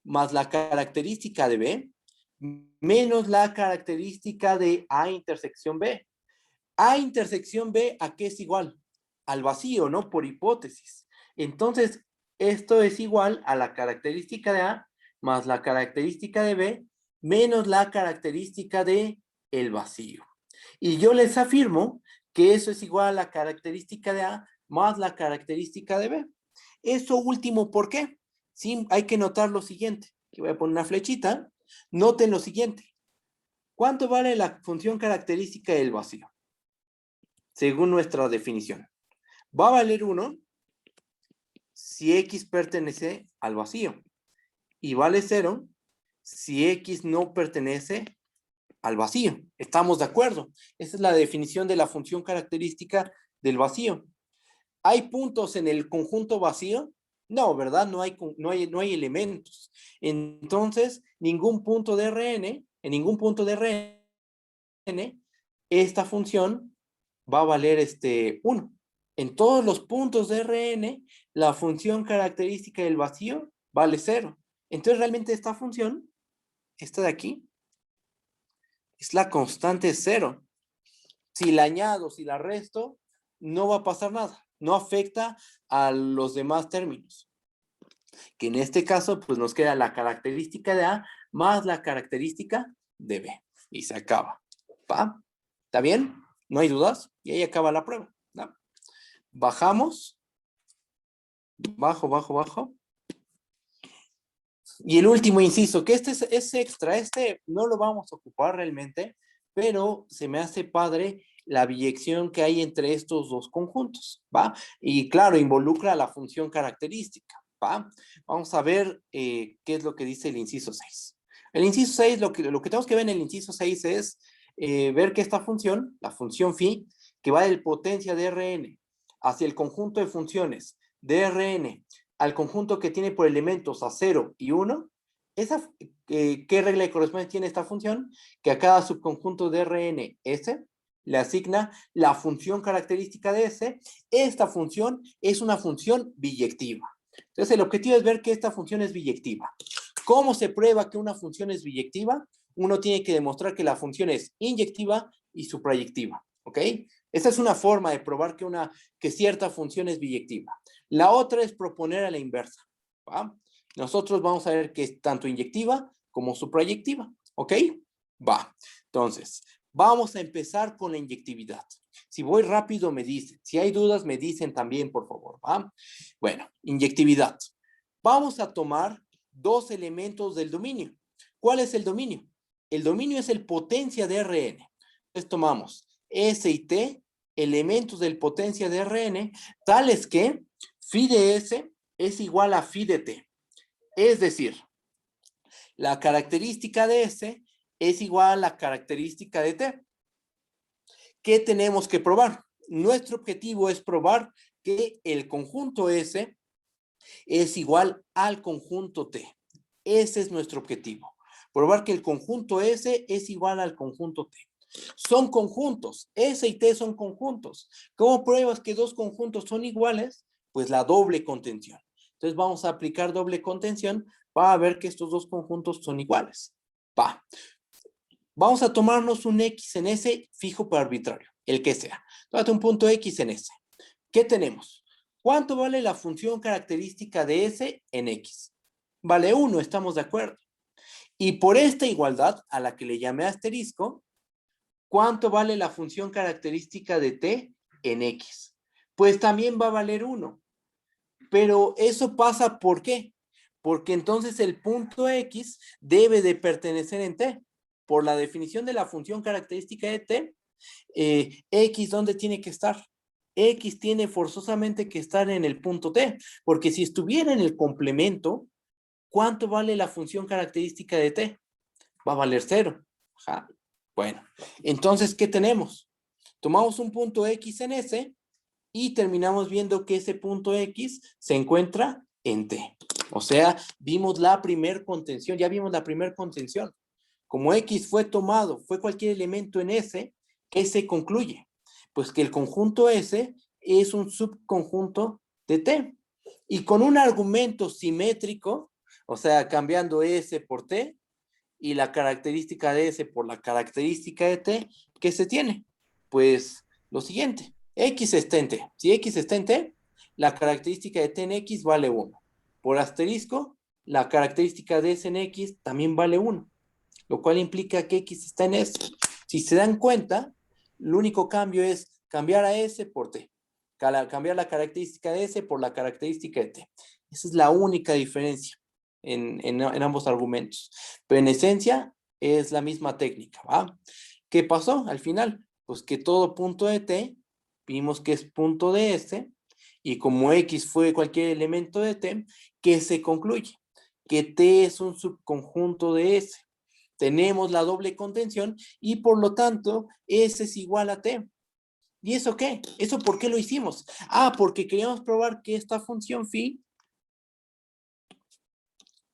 más la característica de B menos la característica de A intersección B. A intersección B, ¿a qué es igual? Al vacío, ¿no? Por hipótesis. Entonces, esto es igual a la característica de A más la característica de B menos la característica de el vacío. Y yo les afirmo que eso es igual a la característica de A más la característica de B. Eso último, ¿por qué? Sí, hay que notar lo siguiente. Aquí voy a poner una flechita. Noten lo siguiente. ¿Cuánto vale la función característica del vacío? Según nuestra definición. Va a valer 1 si X pertenece al vacío. Y vale 0 si X no pertenece al vacío. ¿Estamos de acuerdo? Esa es la definición de la función característica del vacío. ¿Hay puntos en el conjunto vacío? No, ¿verdad? No hay elementos. Entonces, ningún punto de Rn, en ningún punto de Rn, esta función va a valer 1. En todos los puntos de Rn, la función característica del vacío vale 0. Entonces, realmente esta función, esta de aquí, es la constante 0. Si la añado, si la resto, no va a pasar nada. No afecta a los demás términos. Que en este caso, pues nos queda la característica de A más la característica de B. Y se acaba. ¿Va? ¿Está bien? ¿No hay dudas? Y ahí acaba la prueba. ¿No? Bajamos. Bajo, bajo, bajo. Y el último inciso, que este es extra. Este no lo vamos a ocupar realmente, pero se me hace padre la biyección que hay entre estos dos conjuntos, ¿va? Y claro, involucra la función característica, ¿va? Vamos a ver qué es lo que dice el inciso 6. El inciso 6, lo que tenemos que ver en el inciso 6 es ver que esta función, la función phi, que va del potencia de Rn hacia el conjunto de funciones de Rn al conjunto que tiene por elementos a 0 y 1, ¿qué regla de correspondencia tiene esta función? Que a cada subconjunto de Rn S le asigna la función característica de S. Esta función es una función biyectiva. Entonces, el objetivo es ver que esta función es biyectiva. ¿Cómo se prueba que una función es biyectiva? Uno tiene que demostrar que la función es inyectiva y suprayectiva. ¿Ok? Esa es una forma de probar que cierta función es biyectiva. La otra es proponer a la inversa. ¿Va? Nosotros vamos a ver que es tanto inyectiva como suprayectiva. ¿Ok? Va. Entonces, vamos a empezar con la inyectividad. Si voy rápido, me dicen. Si hay dudas, me dicen también, por favor. ¿Va? Bueno, inyectividad. Vamos a tomar dos elementos del dominio. ¿Cuál es el dominio? El dominio es el potencia de Rn. Entonces tomamos S y T, elementos del potencia de Rn, tales que phi de S es igual a phi de T. Es decir, la característica de S es igual a la característica de T. ¿Qué tenemos que probar? Nuestro objetivo es probar que el conjunto S es igual al conjunto T. Ese es nuestro objetivo. Probar que el conjunto S es igual al conjunto T. Son conjuntos. S y T son conjuntos. ¿Cómo pruebas que dos conjuntos son iguales? Pues la doble contención. Entonces vamos a aplicar doble contención para ver que estos dos conjuntos son iguales. Va. Vamos a tomarnos un X en S fijo por arbitrario, el que sea. Tómate un punto X en S. ¿Qué tenemos? ¿Cuánto vale la función característica de S en X? Vale 1, estamos de acuerdo. Y por esta igualdad, a la que le llamé asterisco, ¿cuánto vale la función característica de T en X? Pues también va a valer 1. Pero eso pasa ¿por qué? Porque entonces el punto X debe de pertenecer en T. Por la definición de la función característica de T, X, ¿dónde tiene que estar? X tiene forzosamente que estar en el punto T, porque si estuviera en el complemento, ¿cuánto vale la función característica de T? Va a valer 0. Ajá. Bueno, entonces, ¿qué tenemos? Tomamos un punto X en S y terminamos viendo que ese punto X se encuentra en T. O sea, vimos la primer contención, ya vimos la primer contención. Como X fue tomado, fue cualquier elemento en S, ¿qué se concluye? Pues que el conjunto S es un subconjunto de T. Y con un argumento simétrico, o sea, cambiando S por T, y la característica de S por la característica de T, ¿qué se tiene? Pues lo siguiente, X está en T. Si X está en T, la característica de T en X vale 1. Por asterisco, la característica de S en X también vale 1, lo cual implica que X está en S. Si se dan cuenta, el único cambio es cambiar a S por T. Cambiar la característica de S por la característica de T. Esa es la única diferencia en ambos argumentos. Pero en esencia es la misma técnica, ¿va? ¿Qué pasó al final? Pues que todo punto de T, vimos que es punto de S, y como X fue cualquier elemento de T, ¿qué se concluye? Que T es un subconjunto de S. Tenemos la doble contención y por lo tanto S es igual a T. ¿Y eso qué? ¿Eso por qué lo hicimos? Ah, porque queríamos probar que esta función phi,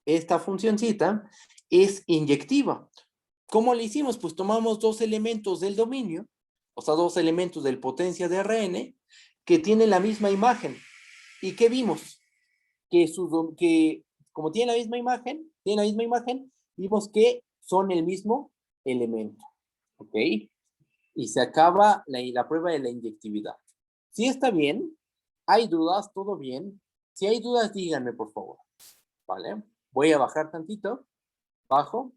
esta funcioncita, es inyectiva. ¿Cómo lo hicimos? Pues tomamos dos elementos del dominio, o sea, dos elementos del potencia de Rn, que tienen la misma imagen. ¿Y qué vimos? Que como tienen la misma imagen, vimos que son el mismo elemento. ¿Ok? Y se acaba la prueba de la inyectividad. Si está bien, hay dudas, todo bien. Si hay dudas, díganme, por favor. ¿Vale? Voy a bajar tantito. Bajo.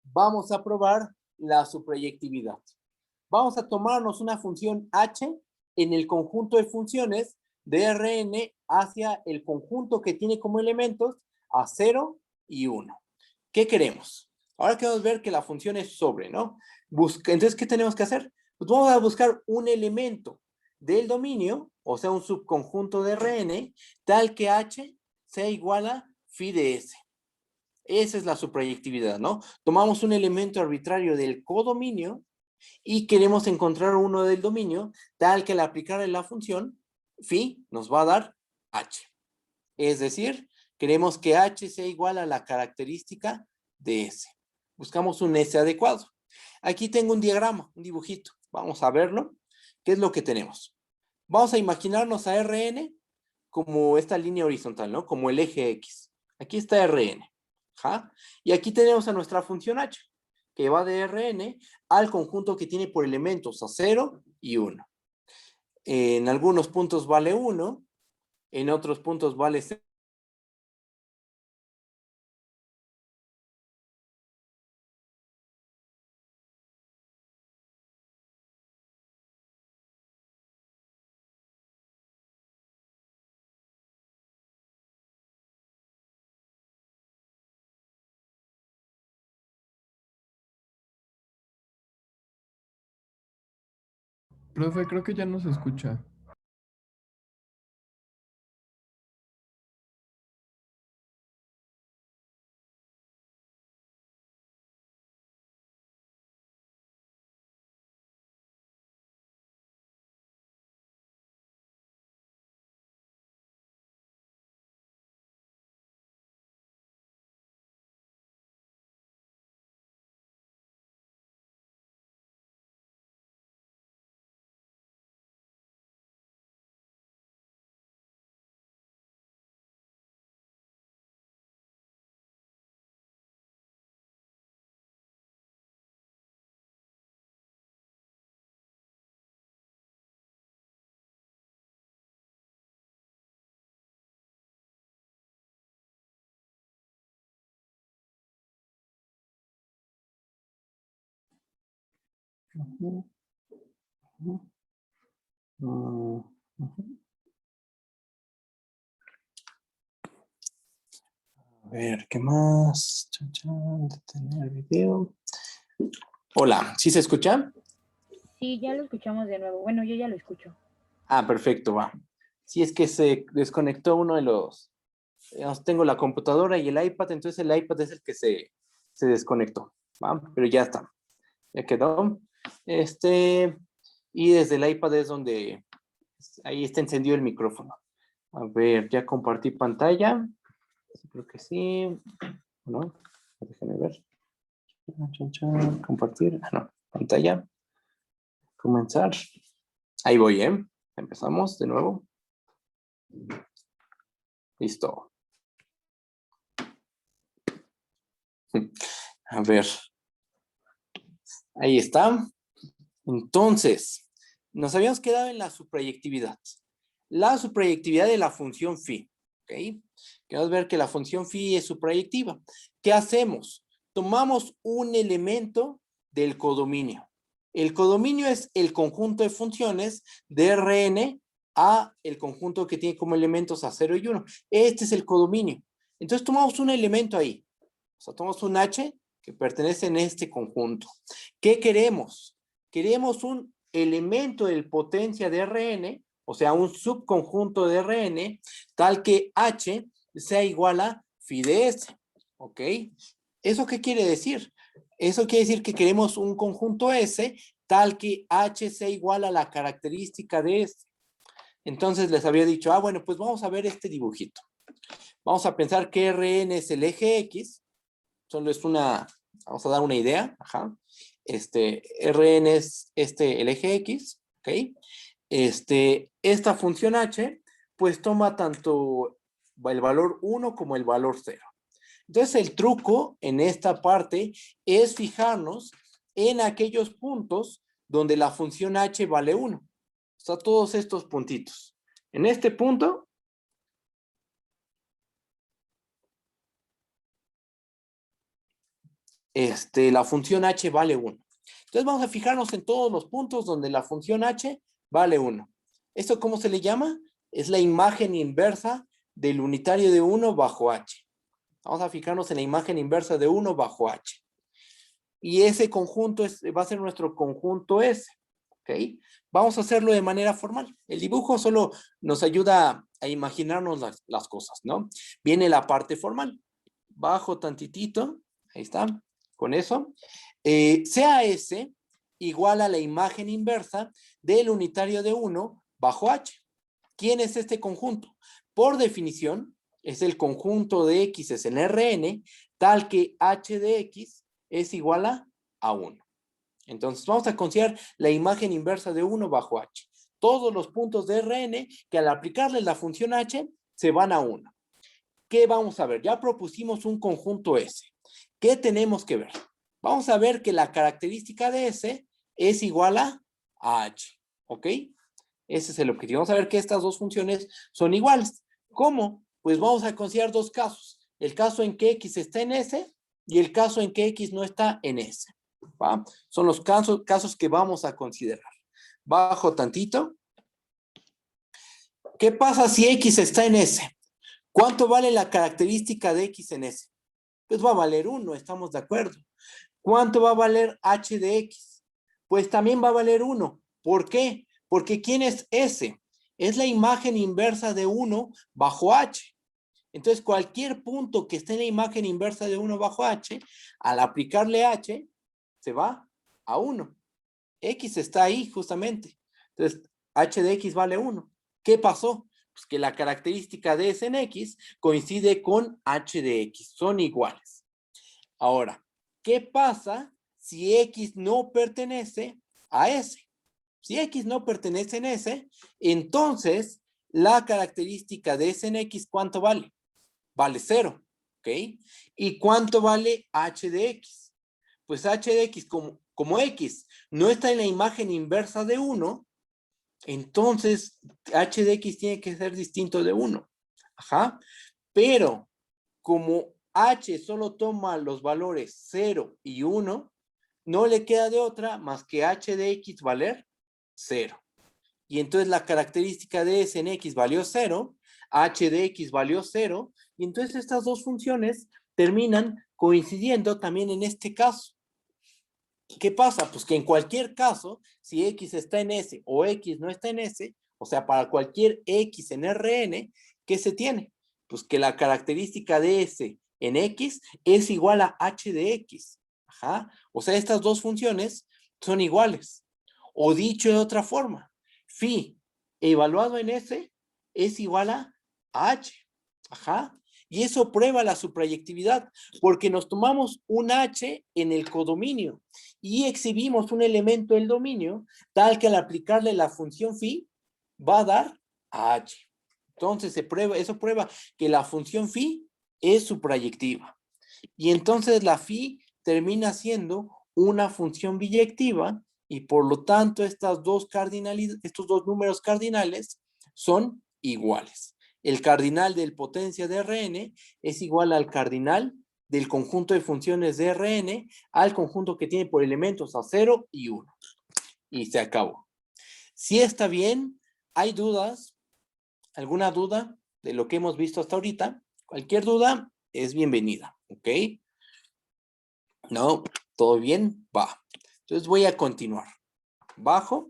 Vamos a probar la suprayectividad. Vamos a tomarnos una función h en el conjunto de funciones de Rn hacia el conjunto que tiene como elementos a 0 y 1. ¿Qué queremos? Ahora queremos ver que la función es sobre, ¿no? Entonces, ¿qué tenemos que hacer? Pues vamos a buscar un elemento del dominio, o sea, un subconjunto de Rn, tal que h sea igual a phi de s. Esa es la suprayectividad, ¿no? Tomamos un elemento arbitrario del codominio y queremos encontrar uno del dominio tal que al aplicar la función phi nos va a dar h. Es decir, queremos que h sea igual a la característica de S. Buscamos un S adecuado. Aquí tengo un diagrama, un dibujito. Vamos a verlo. ¿Qué es lo que tenemos? Vamos a imaginarnos a Rn como esta línea horizontal, ¿no? Como el eje X. Aquí está Rn. ¿Ja? Y aquí tenemos a nuestra función h, que va de Rn al conjunto que tiene por elementos a 0 y 1. En algunos puntos vale 1, en otros puntos vale 0. Profe, creo que ya no se escucha. Uh-huh. Uh-huh. Uh-huh. A ver, ¿qué más? Chan, chan, detener video. Hola, ¿sí se escucha? Sí, ya lo escuchamos de nuevo. Bueno, yo ya lo escucho. Ah, perfecto, va. Si es que se desconectó uno de los Tengo la computadora y el iPad, entonces el iPad es el que se desconectó, ¿va? Pero ya está, ya quedó. Y desde el iPad es donde, ahí está encendido el micrófono. A ver, ya compartí pantalla. Creo que sí. ¿No? Déjenme ver. Compartir. No, pantalla. Comenzar. Ahí voy, ¿eh? Empezamos de nuevo. Listo. A ver. Ahí está. Entonces, nos habíamos quedado en la subproyectividad. La subproyectividad de la función phi. ¿Ok? Queremos ver que la función phi es subproyectiva. ¿Qué hacemos? Tomamos un elemento del codominio. El codominio es el conjunto de funciones de Rn a el conjunto que tiene como elementos a 0 y 1. Este es el codominio. Entonces tomamos un elemento ahí. O sea, tomamos un H que pertenece en este conjunto. ¿Qué queremos? Queremos un elemento del potencia de Rn, o sea, un subconjunto de Rn, tal que H sea igual a phi de S. ¿Ok? ¿Eso qué quiere decir? Eso quiere decir que queremos un conjunto S tal que H sea igual a la característica de S. Entonces les había dicho, bueno, pues vamos a ver este dibujito. Vamos a pensar que Rn es el eje X. Solo es vamos a dar una idea. Ajá. Rn es el eje X. ¿Ok? Esta función H, pues toma tanto el valor 1 como el valor 0. Entonces el truco en esta parte es fijarnos en aquellos puntos donde la función H vale 1. O sea, todos estos puntitos. En este punto, la función H vale 1. Entonces vamos a fijarnos en todos los puntos donde la función H vale 1. ¿Esto cómo se le llama? Es la imagen inversa del unitario de 1 bajo H. Vamos a fijarnos en la imagen inversa de 1 bajo H. Y ese conjunto va a ser nuestro conjunto S. ¿Ok? Vamos a hacerlo de manera formal. El dibujo solo nos ayuda a imaginarnos las cosas, ¿no? Viene la parte formal. Bajo tantitito. Ahí está. Con eso. Sea S igual a la imagen inversa del unitario de 1 bajo H. ¿Quién es este conjunto? Por definición, es el conjunto de X en Rn, tal que H de X es igual a 1. Entonces, vamos a considerar la imagen inversa de 1 bajo H. Todos los puntos de Rn que al aplicarle la función H se van a 1. ¿Qué vamos a ver? Ya propusimos un conjunto S. ¿Qué tenemos que ver? Vamos a ver que la característica de S es igual a H. ¿Ok? Ese es el objetivo. Vamos a ver que estas dos funciones son iguales. ¿Cómo? Pues vamos a considerar dos casos. El caso en que X está en S y el caso en que X no está en S. ¿Va? Son los casos que vamos a considerar. Bajo tantito. ¿Qué pasa si X está en S? ¿Cuánto vale la característica de X en S? Pues va a valer 1, estamos de acuerdo. ¿Cuánto va a valer H de X? Pues también va a valer 1. ¿Por qué? Porque ¿quién es S? Es la imagen inversa de 1 bajo H. Entonces, cualquier punto que esté en la imagen inversa de 1 bajo H, al aplicarle H, se va a 1. X está ahí justamente. Entonces, H de X vale 1. ¿Qué pasó? Pues que la característica de S en X coincide con H de X. Son iguales. Ahora, ¿qué pasa si X no pertenece a S? Si X no pertenece en S, entonces la característica de S en X, ¿cuánto vale? Vale 0, ¿ok? ¿Y cuánto vale H de X? Pues H de X, como X no está en la imagen inversa de 1, entonces H de X tiene que ser distinto de 1. Ajá. Pero como H solo toma los valores 0 y 1, no le queda de otra más que H de X valer 0. Y entonces la característica de S en X valió 0, H de X valió 0, y entonces estas dos funciones terminan coincidiendo también en este caso. ¿Qué pasa? Pues que en cualquier caso, si X está en S o X no está en S, o sea, para cualquier X en Rn, ¿qué se tiene? Pues que la característica de S en X es igual a H de X. Ajá. O sea, estas dos funciones son iguales. O dicho de otra forma, phi evaluado en S es igual a H. Ajá. Y eso prueba la suprayectividad, porque nos tomamos un H en el codominio y exhibimos un elemento del dominio tal que al aplicarle la función phi va a dar a H. Entonces eso prueba que la función phi es suprayectiva. Y entonces la phi termina siendo una función biyectiva y por lo tanto estos dos números cardinales son iguales. El cardinal del potencia de Rn es igual al cardinal del conjunto de funciones de Rn al conjunto que tiene por elementos a 0 y 1. Y se acabó. Si está bien, ¿hay dudas? ¿Alguna duda de lo que hemos visto hasta ahorita? Cualquier duda es bienvenida, ¿ok? ¿No? ¿Todo bien? Va. Entonces voy a continuar. Bajo.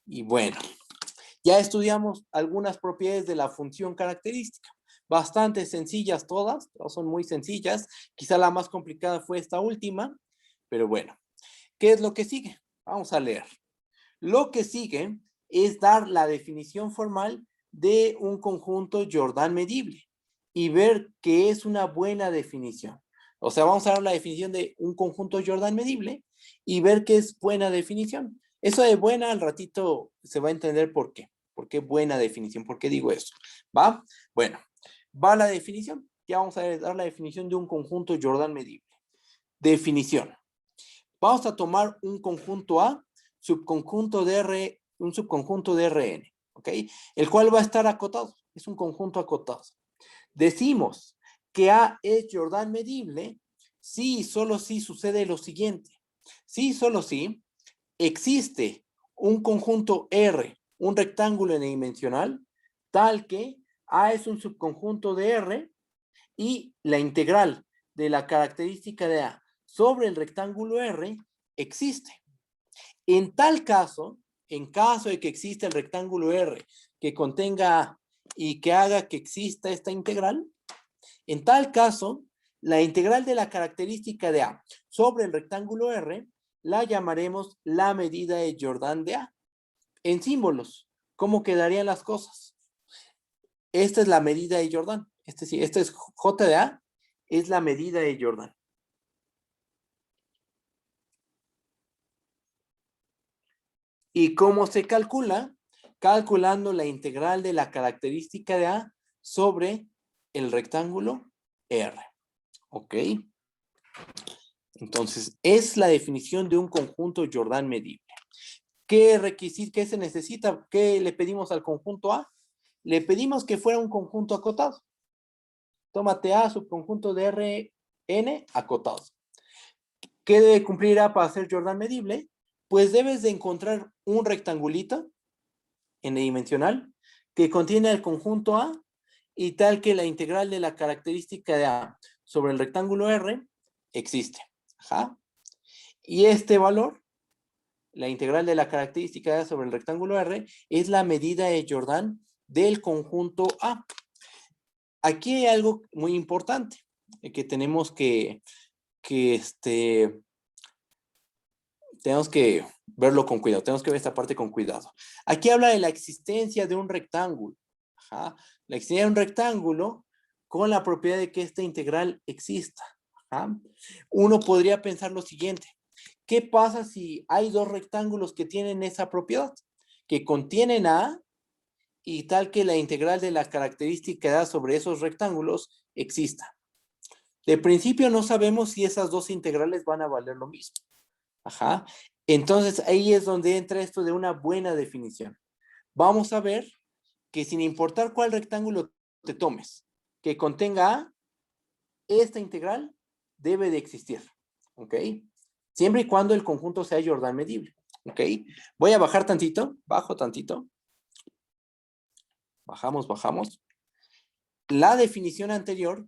Y bueno, ya estudiamos algunas propiedades de la función característica. Bastante sencillas todas son muy sencillas. Quizá la más complicada fue esta última, pero bueno. ¿Qué es lo que sigue? Vamos a leer. Lo que sigue es dar la definición formal de un conjunto Jordan medible y ver qué es una buena definición. O sea, vamos a dar la definición de un conjunto Jordan medible y ver qué es buena definición. Eso de buena al ratito se va a entender por qué. ¿Por qué buena definición? ¿Por qué digo eso? ¿Va? Bueno, va la definición. Ya vamos a dar la definición de un conjunto Jordan medible. Definición. Vamos a tomar un conjunto A, un subconjunto de Rn, ¿ok? El cual va a estar acotado. Es un conjunto acotado. Decimos que A es Jordan medible si y solo si sucede lo siguiente. Si y solo si existe un conjunto R, un rectángulo n-dimensional, tal que A es un subconjunto de R y la integral de la característica de A sobre el rectángulo R existe. En tal caso, en caso de que exista el rectángulo R que contenga A y que haga que exista esta integral, en tal caso, la integral de la característica de A sobre el rectángulo R la llamaremos la medida de Jordan de A. En símbolos, ¿cómo quedarían las cosas? Esta es la medida de Jordan. Este es J de A, es la medida de Jordan. ¿Y cómo se calcula? Calculando la integral de la característica de A sobre el rectángulo R. ¿Ok? Entonces, es la definición de un conjunto Jordan medible. ¿Qué se necesita? ¿Qué le pedimos al conjunto A? Le pedimos que fuera un conjunto acotado. Tómate A, subconjunto de Rn acotado. ¿Qué debe cumplir A para ser Jordan medible? Pues debes de encontrar un rectangulito n-dimensional que contiene el conjunto A y tal que la integral de la característica de A sobre el rectángulo R existe. Ajá. Y este valor, la integral de la característica de A sobre el rectángulo R, es la medida de Jordan del conjunto A. Aquí hay algo muy importante que tenemos tenemos que verlo con cuidado, tenemos que ver esta parte con cuidado. Aquí habla de la existencia de un rectángulo. Ajá. La existencia de un rectángulo con la propiedad de que esta integral exista. Ajá. Uno podría pensar lo siguiente. ¿Qué pasa si hay dos rectángulos que tienen esa propiedad? Que contienen A y tal que la integral de la característica de A sobre esos rectángulos exista. De principio no sabemos si esas dos integrales van a valer lo mismo. Ajá. Entonces ahí es donde entra esto de una buena definición. Vamos a ver que sin importar cuál rectángulo te tomes, que contenga A, esta integral debe de existir. ¿Ok? Siempre y cuando el conjunto sea Jordan medible. ¿Ok? Voy a bajar tantito, bajo tantito. Bajamos, bajamos. La definición anterior,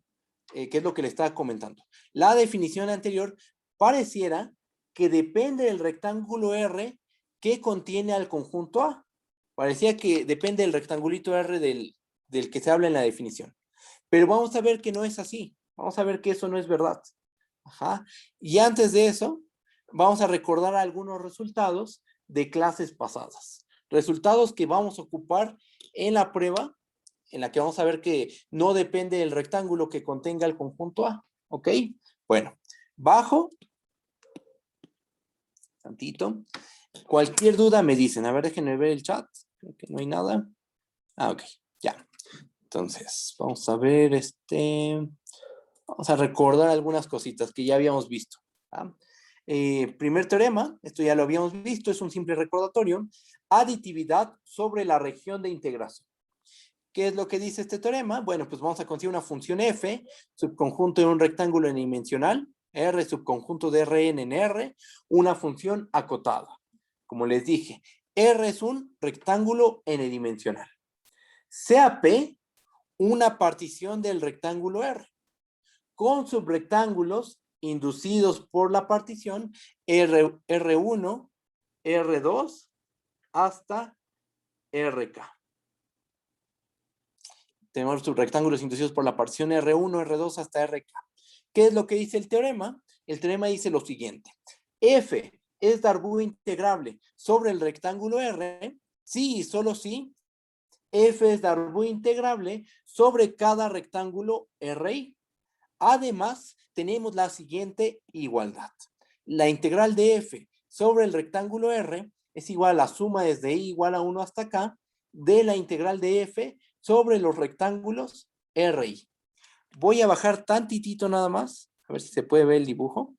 que es lo que le estaba comentando. La definición anterior pareciera que depende del rectángulo R que contiene al conjunto A. Parecía que depende del rectangulito R del que se habla en la definición. Pero vamos a ver que no es así. Vamos a ver que eso no es verdad. Ajá. Y antes de eso, vamos a recordar algunos resultados de clases pasadas. Resultados que vamos a ocupar en la prueba, en la que vamos a ver que no depende del rectángulo que contenga el conjunto A. ¿Ok? Bueno, bajo. Tantito. Cualquier duda me dicen. A ver, déjenme ver el chat. Creo que no hay nada. Ah, ok. Ya. Entonces, vamos a ver vamos a recordar algunas cositas que ya habíamos visto. ¿Ah? Primer teorema, esto ya lo habíamos visto, es un simple recordatorio. Aditividad sobre la región de integración. ¿Qué es lo que dice este teorema? Bueno, pues vamos a conseguir una función f, subconjunto de un rectángulo n-dimensional, R subconjunto de Rn en R, una función acotada. Como les dije, R es un rectángulo n-dimensional. Sea P una partición del rectángulo R, con subrectángulos inducidos por la partición R1, R2, hasta RK. Tenemos subrectángulos inducidos por la partición R1, R2 hasta RK. ¿Qué es lo que dice el teorema? El teorema dice lo siguiente. F es Darboux integrable sobre el rectángulo R, sí y solo si F es Darboux integrable sobre cada rectángulo RI. Además, tenemos la siguiente igualdad. La integral de F sobre el rectángulo R es igual a la suma desde I igual a 1 hasta acá de la integral de F sobre los rectángulos RI. Voy a bajar tantitito nada más, a ver si se puede ver el dibujo.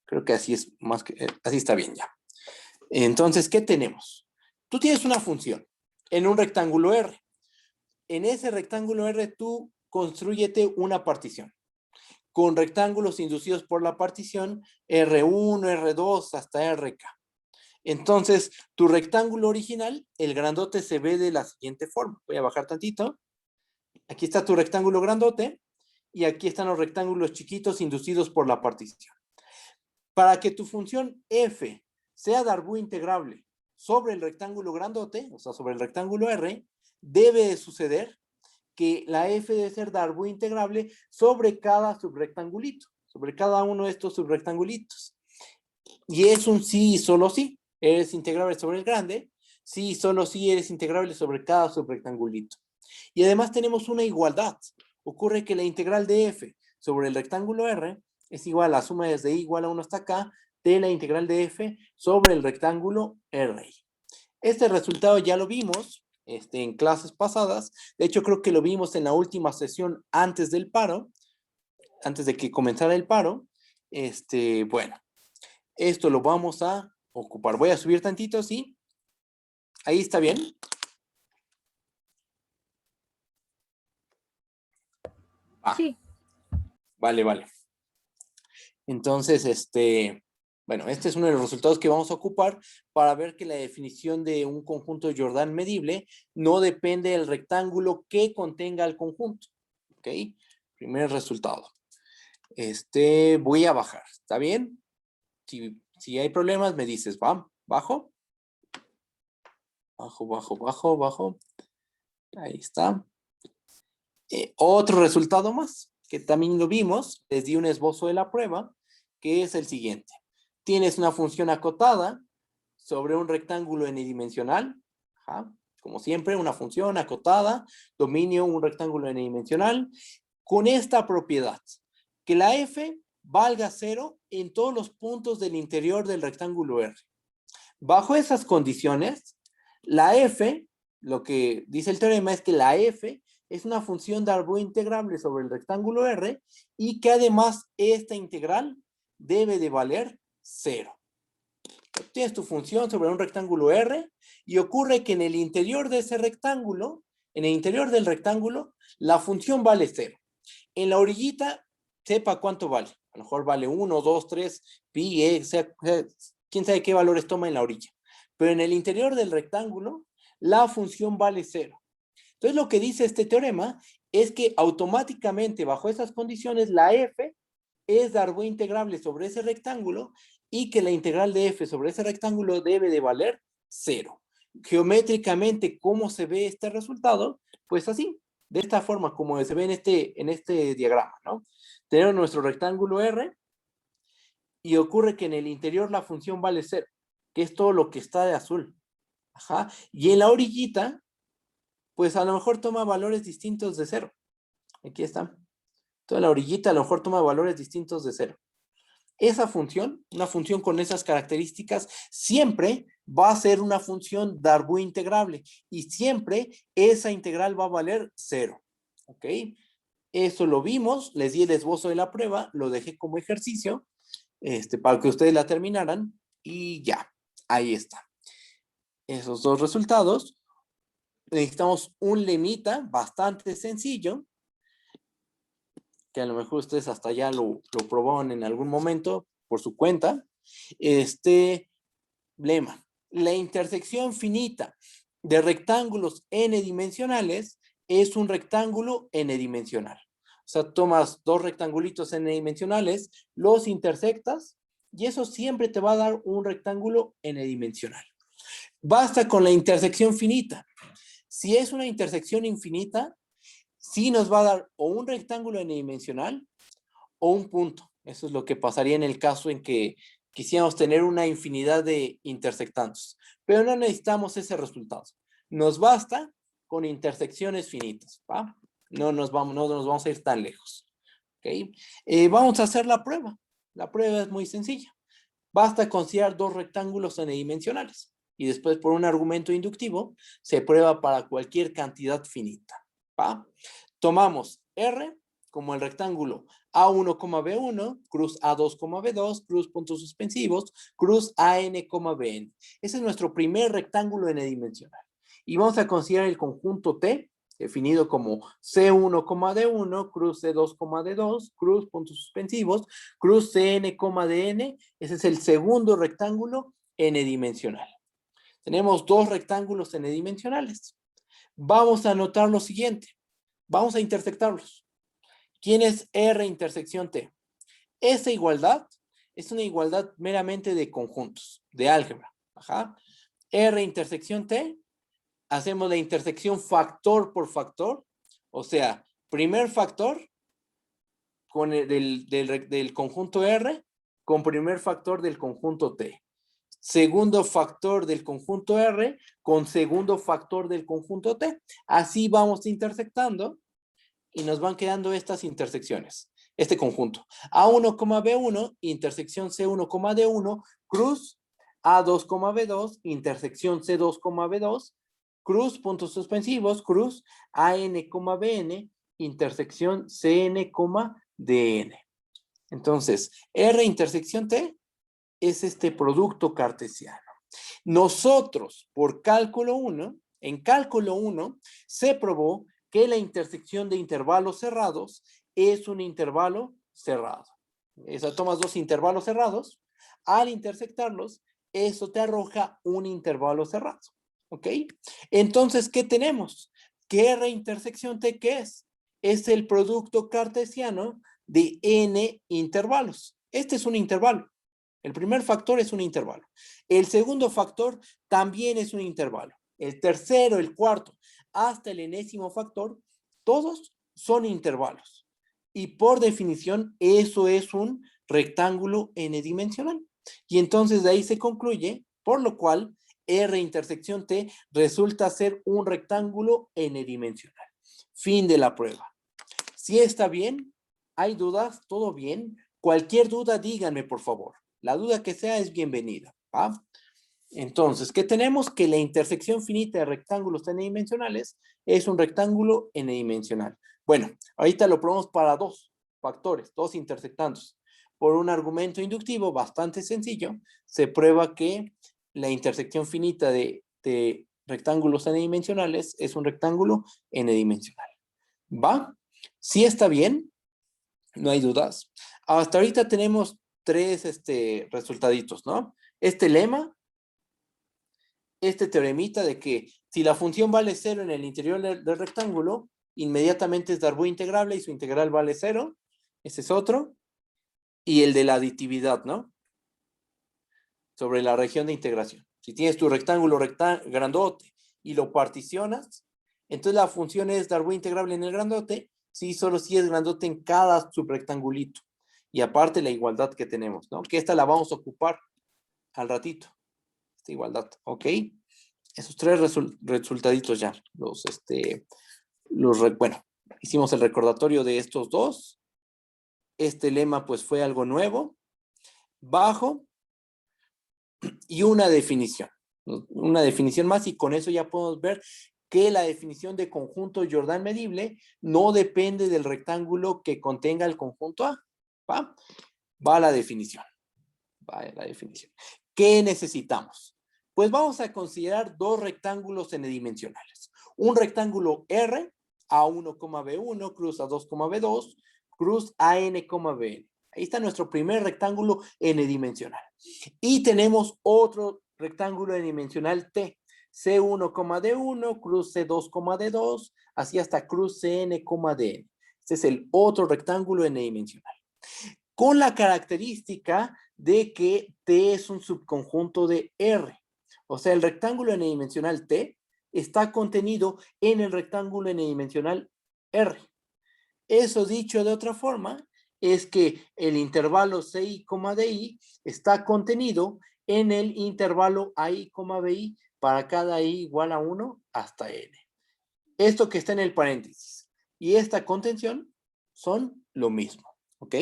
Creo que así es más que, así está bien ya. Entonces, ¿qué tenemos? Tú tienes una función en un rectángulo R. En ese rectángulo R tú constrúyete una partición con rectángulos inducidos por la partición R1, R2 hasta RK. Entonces, tu rectángulo original, el grandote, se ve de la siguiente forma. Voy a bajar tantito. Aquí está tu rectángulo grandote y aquí están los rectángulos chiquitos inducidos por la partición. Para que tu función f sea Darboux integrable sobre el rectángulo grandote, o sea, sobre el rectángulo R, debe de suceder que la f debe ser Darboux integrable sobre cada subrectangulito, sobre cada uno de estos subrectangulitos. Y es un sí y solo sí. Eres integrable sobre el grande, sí y solo sí eres integrable sobre cada subrectangulito. Y además tenemos una igualdad. Ocurre que la integral de f sobre el rectángulo R es igual a la suma desde I igual a 1 hasta acá de la integral de f sobre el rectángulo RI. Este resultado ya lo vimos en clases pasadas. De hecho, creo que lo vimos en la última sesión antes del paro, antes de que comenzara el paro. Bueno, esto lo vamos a ocupar. Voy a subir tantito, ¿sí? Ahí está bien. Sí. Vale, vale. Entonces, bueno, este es uno de los resultados que vamos a ocupar para ver que la definición de un conjunto Jordan medible no depende del rectángulo que contenga el conjunto. ¿Ok? Primer resultado. Voy a bajar. ¿Está bien? Si hay problemas, me dices, ¿va? ¿Bajo? Bajo, bajo, bajo, bajo. Ahí está. Otro resultado más, que también lo vimos, les di un esbozo de la prueba, que es el siguiente. Tienes una función acotada sobre un rectángulo n-dimensional, como siempre, una función acotada, dominio un rectángulo n-dimensional, con esta propiedad, que la f valga 0 en todos los puntos del interior del rectángulo R. Bajo esas condiciones, la f, lo que dice el teorema es que la f es una función Darboux integrable sobre el rectángulo R y que además esta integral debe de valer 0. Tienes tu función sobre un rectángulo R y ocurre que en el interior de ese rectángulo, en el interior del rectángulo, la función vale 0. En la orillita, sepa cuánto vale. A lo mejor vale 1, 2, 3, pi, quién sabe qué valores toma en la orilla. Pero en el interior del rectángulo, la función vale 0. Entonces, lo que dice este teorema es que automáticamente, bajo esas condiciones, la f es Darboux integrable sobre ese rectángulo y que la integral de f sobre ese rectángulo debe de valer 0. Geométricamente, ¿cómo se ve este resultado? Pues así, de esta forma, como se ve en este diagrama, ¿no? Tenemos nuestro rectángulo R y ocurre que en el interior la función vale 0, que es todo lo que está de azul. Ajá. Y en la orillita, pues a lo mejor toma valores distintos de 0. Aquí está. Toda la orillita a lo mejor toma valores distintos de 0. Esa función, una función con esas características, siempre va a ser una función Darboux integrable y siempre esa integral va a valer 0. ¿Ok? Eso lo vimos, les di el esbozo de la prueba, lo dejé como ejercicio para que ustedes la terminaran y ya, ahí está. Esos dos resultados. Necesitamos un lemita bastante sencillo, que a lo mejor ustedes hasta ya lo probaron en algún momento por su cuenta. Lema: la intersección finita de rectángulos n-dimensionales es un rectángulo n-dimensional. O sea, tomas dos rectangulitos n-dimensionales, los intersectas y eso siempre te va a dar un rectángulo n-dimensional. Basta con la intersección finita. Si es una intersección infinita, sí nos va a dar o un rectángulo n-dimensional o un punto. Eso es lo que pasaría en el caso en que quisiéramos tener una infinidad de intersectantes. Pero no necesitamos ese resultado. Nos basta con intersecciones finitas, ¿va? No nos vamos a ir tan lejos. ¿Okay? Vamos a hacer la prueba. La prueba es muy sencilla. Basta considerar dos rectángulos n-dimensionales. Y después, por un argumento inductivo, se prueba para cualquier cantidad finita. ¿Va? Tomamos R como el rectángulo A1, B1, cruz A2, B2, cruz puntos suspensivos, cruz AN, BN. Ese es nuestro primer rectángulo n-dimensional. Y vamos a considerar el conjunto T, definido como C1, D1, cruz C2, D2, cruz puntos suspensivos, cruz CN, DN. Ese es el segundo rectángulo n-dimensional. Tenemos dos rectángulos n-dimensionales. Vamos a anotar lo siguiente. Vamos a intersectarlos. ¿Quién es R intersección T? Esta igualdad es una igualdad meramente de conjuntos, de álgebra. Ajá. R intersección T, hacemos la intersección factor por factor, o sea, primer factor con del conjunto R con primer factor del conjunto T. Segundo factor del conjunto R con segundo factor del conjunto T. Así vamos intersectando y nos van quedando estas intersecciones, este conjunto. A1, B1, intersección C1, D1, cruz A2, B2, intersección C2, B2, cruz, puntos suspensivos, cruz AN, BN, intersección CN, DN. Entonces, R intersección T es este producto cartesiano. Nosotros, por cálculo 1, en cálculo 1, se probó que la intersección de intervalos cerrados es un intervalo cerrado. Eso, tomas dos intervalos cerrados, al intersectarlos, eso te arroja un intervalo cerrado. ¿Ok? Entonces, ¿qué tenemos? Que R intersección T, ¿qué es? Es el producto cartesiano de n intervalos. Este es un intervalo. El primer factor es un intervalo. El segundo factor también es un intervalo. El tercero, el cuarto, hasta el enésimo factor, todos son intervalos. Y por definición, eso es un rectángulo n-dimensional. Y entonces de ahí se concluye, por lo cual, R intersección T resulta ser un rectángulo n-dimensional. Fin de la prueba. Si está bien, ¿hay dudas? ¿Todo bien? Cualquier duda, díganme, por favor. La duda que sea es bienvenida, ¿va? Entonces, ¿qué tenemos? Que la intersección finita de rectángulos n-dimensionales es un rectángulo n-dimensional. Bueno, ahorita lo probamos para dos factores, dos intersectandos. Por un argumento inductivo bastante sencillo, se prueba que la intersección finita de rectángulos n-dimensionales es un rectángulo n-dimensional. ¿Va? ¿Sí está bien? No hay dudas. Hasta ahorita tenemos tres resultaditos, ¿no? Este lema, este teoremita de que si la función vale 0 en el interior del rectángulo, inmediatamente es Darboux integrable y su integral vale 0. Ese es otro. Y el de la aditividad, ¿no? Sobre la región de integración. Si tienes tu rectángulo grandote y lo particionas, entonces la función es dar V integrable en el grandote, sí, solo si es grandote en cada subrectangulito. Y aparte la igualdad que tenemos, ¿no? Que esta la vamos a ocupar al ratito. Esta igualdad, ¿ok? Esos tres resultaditos ya. Bueno, hicimos el recordatorio de estos dos. Este lema pues fue algo nuevo, bajo, y una definición más, y con eso ya podemos ver que la definición de conjunto Jordan medible no depende del rectángulo que contenga el conjunto A. Va la definición. ¿Qué necesitamos? Pues vamos a considerar dos rectángulos n-dimensionales. Un rectángulo R, A1, B1, cruz A2, B2, cruz AN, BN. Ahí está nuestro primer rectángulo n-dimensional. Y tenemos otro rectángulo n-dimensional T, C1, D1, cruz C2, D2, así hasta cruz CN, DN. Este es el otro rectángulo n-dimensional. Con la característica de que T es un subconjunto de R. O sea, el rectángulo n-dimensional T está contenido en el rectángulo n-dimensional R. Eso dicho de otra forma, es que el intervalo CI, DI está contenido en el intervalo AI, BI para cada I igual a 1 hasta N. Esto que está en el paréntesis y esta contención son lo mismo, ¿ok?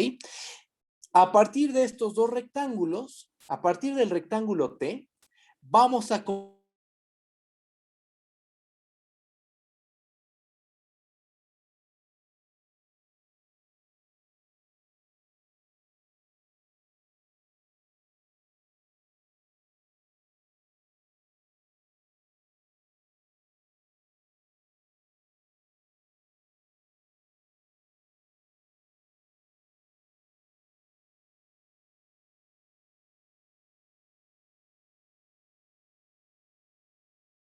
A partir de estos dos rectángulos, a partir del rectángulo T, vamos a